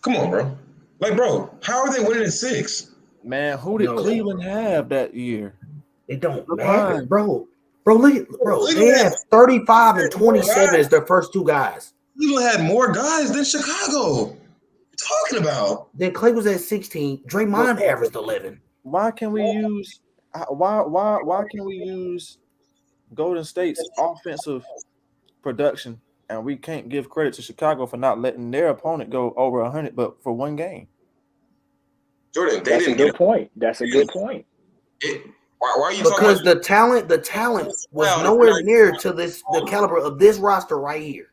Come on, bro. Like, bro, how are they winning in 6? Man, who did Cleveland have that year? It don't matter, bro. They have 35 and 27 as their first two guys. Cleveland had more guys than Chicago. What are you talking about? Then Clay was at 16. Draymond averaged 11. Why can we use Golden State's offensive production and we can't give credit to Chicago for not letting their opponent go over 100 but for one game? Jordan, that's a good point. That's a good point. Why are you because talking about the talent was nowhere near to the caliber of this roster right here.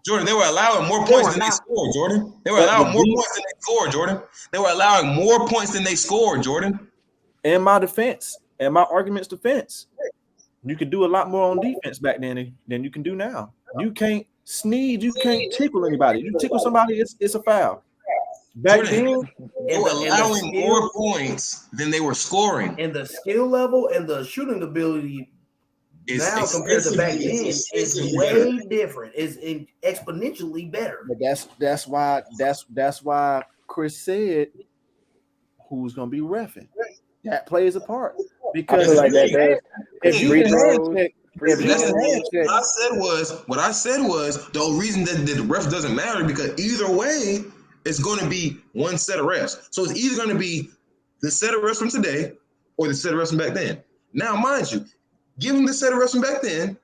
Jordan, they were allowing more points than they scored, Jordan. They were allowing more points than they scored, Jordan. They were allowing more points than they scored, Jordan. In my defense, in my argument's defense, you could do a lot more on defense back then than you can do now. You can't sneeze, you can't tickle anybody. You tickle somebody, it's a foul. Back Jordan, then, they were allowing more points than they were scoring. And the skill level and the shooting ability now compared to back then is way different. It's exponentially better. But that's why Chris said who's gonna be reffing. That plays a part because I feel like that does. if you can hand check, what I said was the reason that the ref doesn't matter because either way it's going to be one set of refs. So it's either going to be the set of refs from today or the set of refs from back then. Now, mind you, given the set of refs from back then,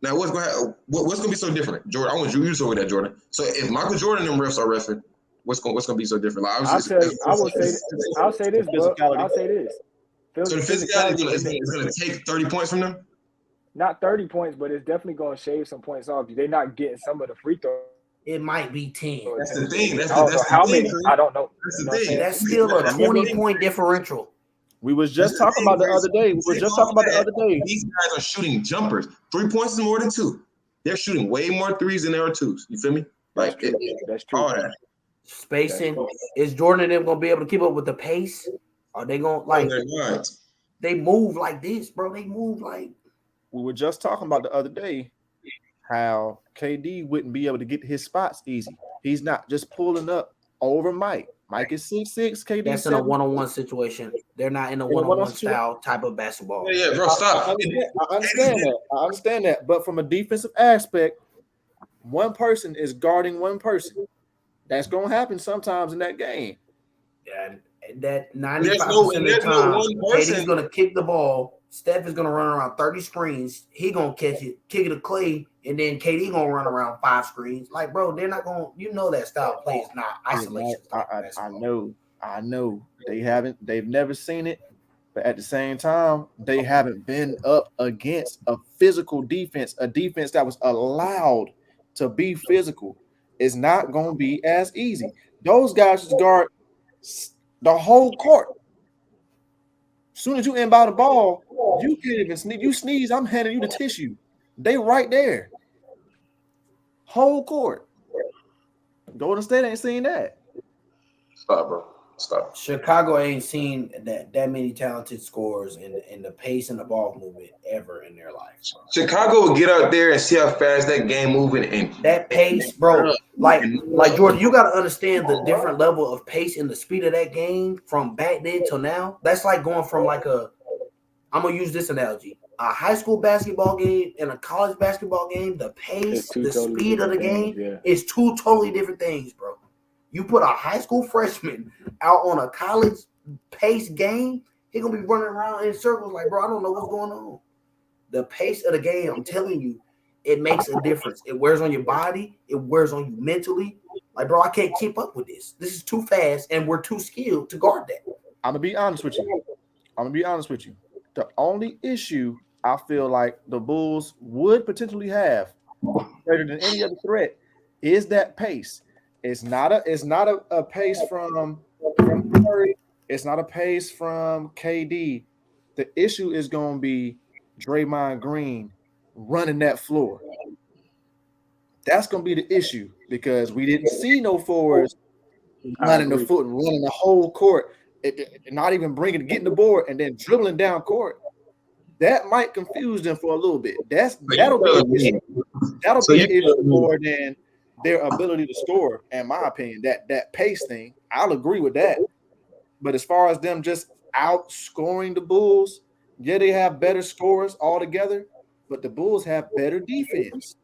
now what's going to be so different, Jordan? I want you to start with that, Jordan. So if Michael Jordan and refs are reffing, what's going to be so different? Like, I'll say this, bro. I'll say this. So the physicality is going to take 30 points from them? Not 30 points, but it's definitely going to shave some points off. They're not getting some of the free throws. It might be 10. That's the thing. That's how many? I don't know. That's the thing. That's still a 20-point differential. We was just talking about the other day. These guys are shooting jumpers. 3 points is more than 2. They're shooting way more threes than there are 2s. You feel me? Like that's true. All that. Spacing. Is Jordan and them gonna be able to keep up with the pace? Are they gonna like? They're not. They move like this, bro. They move like. We were just talking about the other day how KD wouldn't be able to get his spots easy. He's not just pulling up over Mike. Mike is 6'6", KD. That's in a one-on-one situation. They're not in a one-on-one style type of basketball. Yeah, bro, stop. I understand that. But from a defensive aspect, one person is guarding one person. That's going to happen sometimes in that game. Yeah, that 95% of the time, KD's going to kick the ball. Steph is going to run around 30 screens. He going to catch it, kick it to Clay, and then KD going to run around 5 screens. Like, bro, they're not going to, that style of play is not isolation. I know. They've never seen it, but at the same time, they haven't been up against a physical defense, a defense that was allowed to be physical. It's not going to be as easy. Those guys just guard the whole court. As soon as you inbound the ball, you can't even sneeze. You sneeze, I'm handing you the tissue. They right there. Whole court. Golden State ain't seen that. Stop, bro. Stop. Chicago ain't seen that many talented scorers in the pace and the ball movement ever in their life. Chicago will get out there and see how fast that game moving and that pace, bro. Like Jordan, you got to understand the different level of pace and the speed of that game from back then till now. That's like going from I'm gonna use this analogy: a high school basketball game and a college basketball game. The pace, the speed of the game is two totally different things, bro. You put a high school freshman out on a college pace game, he gonna be running around in circles like, bro, I don't know what's going on. The pace of the game, I'm telling you, it makes a difference. It wears on your body. It wears on you mentally. Like, bro, I can't keep up with this. This is too fast, and we're too skilled to guard that. I'm gonna be honest with you. The only issue I feel like the Bulls would potentially have greater than any other threat is that pace. It's not a pace from Curry. It's not a pace from KD. The issue is going to be Draymond Green running that floor. That's going to be the issue because we didn't see no forwards running the foot and running the whole court, not even getting the board and then dribbling down court. That might confuse them for a little bit. That'll be an issue. That'll be an issue more than their ability to score, in my opinion. That pace thing, I'll agree with that. But as far as them just outscoring the Bulls, yeah, they have better scorers altogether, but the Bulls have better defense.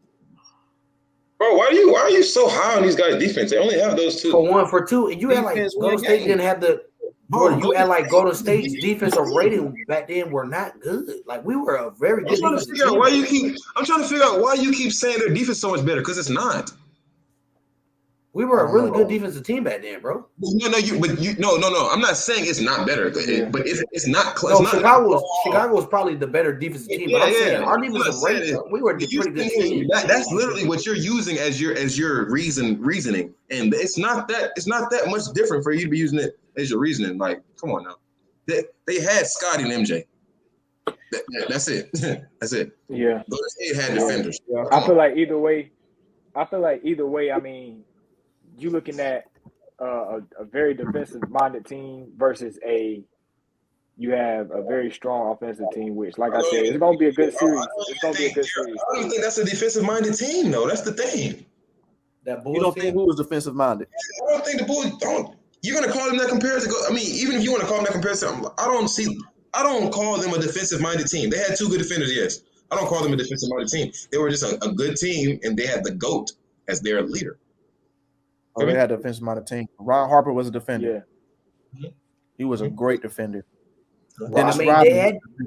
Bro, why are you so high on these guys' defense? They only have those two. For one, for two, and you had like Golden State didn't have the. Jordan, you had like Golden State's defensive rating back then were not good. Like we were a very good. I'm trying to figure out why you keep saying their defense is so much better because it's not. We were a really good defensive team back then, bro. No. I'm not saying it's not better, but it's not close. No, Chicago was probably the better defensive team. But I'm saying our defensive rating, we were a pretty good team. That's literally what you're using as your reasoning, and it's not that much different for you to be using it as your reasoning. Like, come on now, they had Scotty and MJ. That's it. That's it. Yeah. Golden State had defenders. I feel like either way. I mean, you looking at a very defensive-minded team versus a you have a very strong offensive team, which, like I said, it's gonna be a good series. It's gonna be a good series. I don't even think that's a defensive-minded team, though. That's the thing. That Bulls You don't team? think who was defensive minded? I don't think the Bulls don't. You're gonna call them that comparison? I mean, even if you want to call them that comparison, I don't call them a defensive-minded team. They had two good defenders, yes. I don't call them a defensive-minded team. They were just a good team, and they had the GOAT as their leader. Oh, they had a defensive minded team. Ron Harper was a defender. Yeah. He was a great defender. Well, I mean,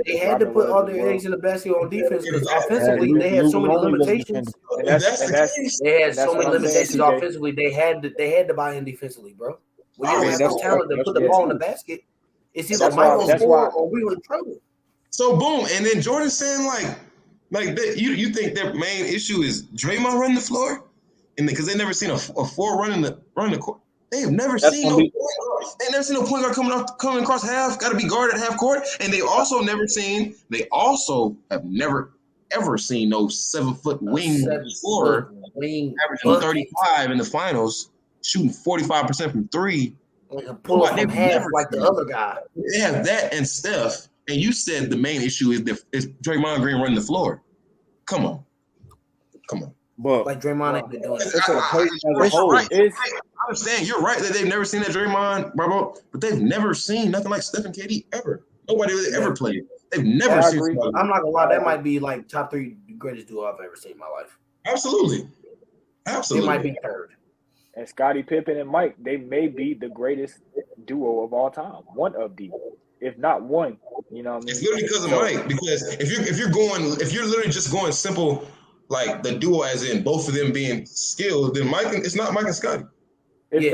they had to put all their eggs in the basket on defense because offensively they had so many limitations. And that's They had so many what I'm limitations saying, TJ. offensively. They had to buy in defensively, bro. When you don't have the talent to put the ball in the basket, it's either Michael score or we were in trouble. So boom, and then Jordan saying like that, you think their main issue is Draymond running the floor, and because they never seen a four running the court. They have never seen no point guard. They never seen no point guard coming across half. Got to be guarded at half court, and they also have never ever seen no 7-foot wing scorer averaging 35 in the finals, shooting 45% from three. Pull up from half like the other guy. They have that and Steph, and you said the main issue is Draymond Green running the floor. Come on. But like Draymond ain't been doing it. I'm saying you're right that they've never seen that Draymond, bro, but they've never seen nothing like Steph and KD ever. Nobody really ever played. They've never seen. I'm not gonna lie, that might be like top 3 greatest duo I've ever seen in my life. Absolutely. It might be third. And Scottie Pippen and Mike, they may be the greatest duo of all time. One of the, if not one. You know what I mean? It's literally because of Mike. Because if you're literally just going simple, like the duo as in both of them being skilled, then it's not Mike and Scottie. It's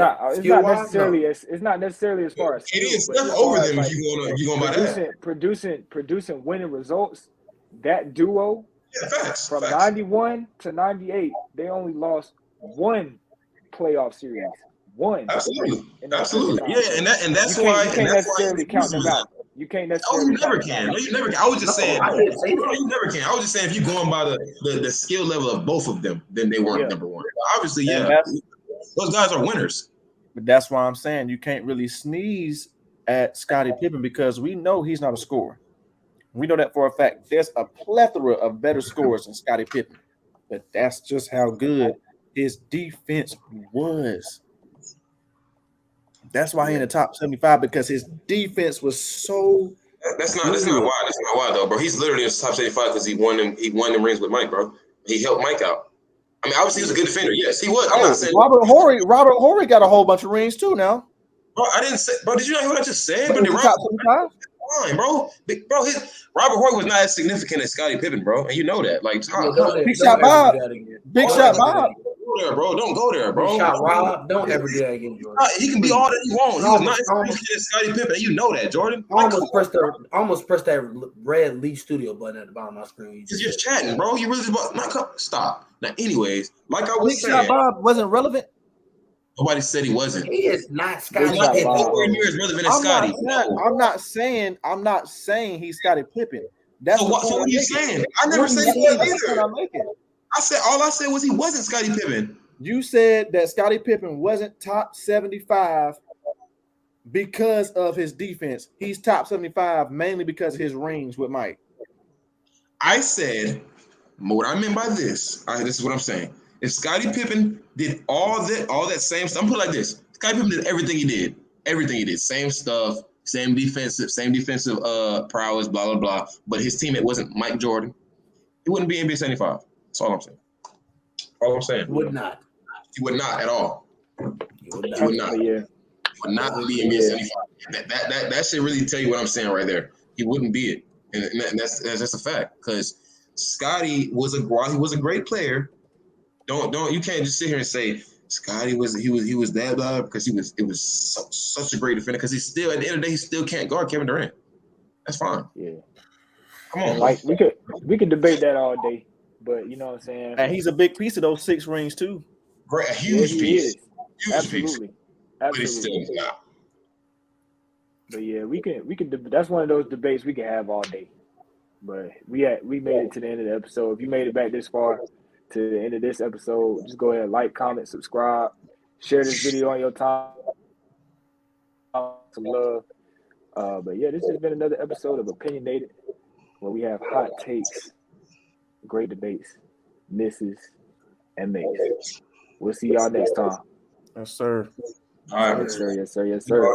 not necessarily as far as it is stuff over them if you're going by that. Producing winning results. That duo from 91 to 98, they only lost one playoff series. One. Absolutely. Yeah, and that's why you can't necessarily count them out. You can't necessarily. You never can. No, you never can. I was just saying. You never can. I was just saying if you're going by the skill level of both of them, then they weren't number one. Obviously, those guys are winners. But that's why I'm saying you can't really sneeze at Scottie Pippen because we know he's not a scorer. We know that for a fact. There's a plethora of better scorers than Scottie Pippen, but that's just how good his defense was. That's why he's in the top 75 because his defense was so. That's not why. That's not why though, bro. He's literally in the top 75 because he won the rings with Mike, bro. He helped Mike out. I mean, obviously he was a good defender. Yes, he was. I'm not saying Robert Horry got a whole bunch of rings too now. Bro, I didn't say. Bro, did you not hear what I just said? But the top 75. Fine, bro. Robert Horry was not as significant as Scottie Pippen, bro, and you know that. Like, Big Shot Bob. Big Shot Bob. Go there, bro. Don't go there, bro. Big Shot Rob. Don't ever do that again, Jordan. He can be all that he wants. He was not as significant as Scottie Pippen, and you know that, Jordan. I almost pressed that red Leaf Studio button at the bottom of my screen. You're just chatting, bro. You really stop. Now, anyways, like I was saying, Big Shot Bob wasn't relevant. Nobody said he wasn't. He is not Scottie Pippen. Nowhere near as relevant as Scottie. I'm not saying he's Scottie Pippen. That's so what are you saying? I never said he was either. All I said was he wasn't Scottie Pippen. You said that Scottie Pippen wasn't top 75 because of his defense. He's top 75 mainly because of his rings with Mike. I said, what I meant by this, this is what I'm saying. If Scottie Pippen did all that same stuff, I'm put it like this. Scottie Pippen did everything he did. Everything he did. Same stuff, same defensive prowess, blah, blah, blah. But his teammate wasn't Mike Jordan. He wouldn't be NBA 75. That's all I'm saying. All I'm saying. Would not. He would not at all. He would not. Yeah. He would not be NBA 75. That should really tell you what I'm saying right there. He wouldn't be it. And that's just a fact. Because Scottie was a great player. You can't just sit here and say Scottie was that blah because it was such a great defender because he's still at the end of the day he still can't guard Kevin Durant. That's fine. Yeah. Come on. Like we could debate that all day, but you know what I'm saying. And he's a big piece of those 6 rings too. Great, a huge piece. Absolutely. But he's still not. But yeah, we can. That's one of those debates we can have all day. But we made it to the end of the episode. If you made it back this far to the end of this episode, just go ahead and like, comment, subscribe, share this video on your time. Some love. But yeah, this has been another episode of Opinionated, where we have hot takes, great debates, misses, and makes. We'll see y'all next time. Yes, sir. All right. Yes, sir. Yes, sir. Yes, sir.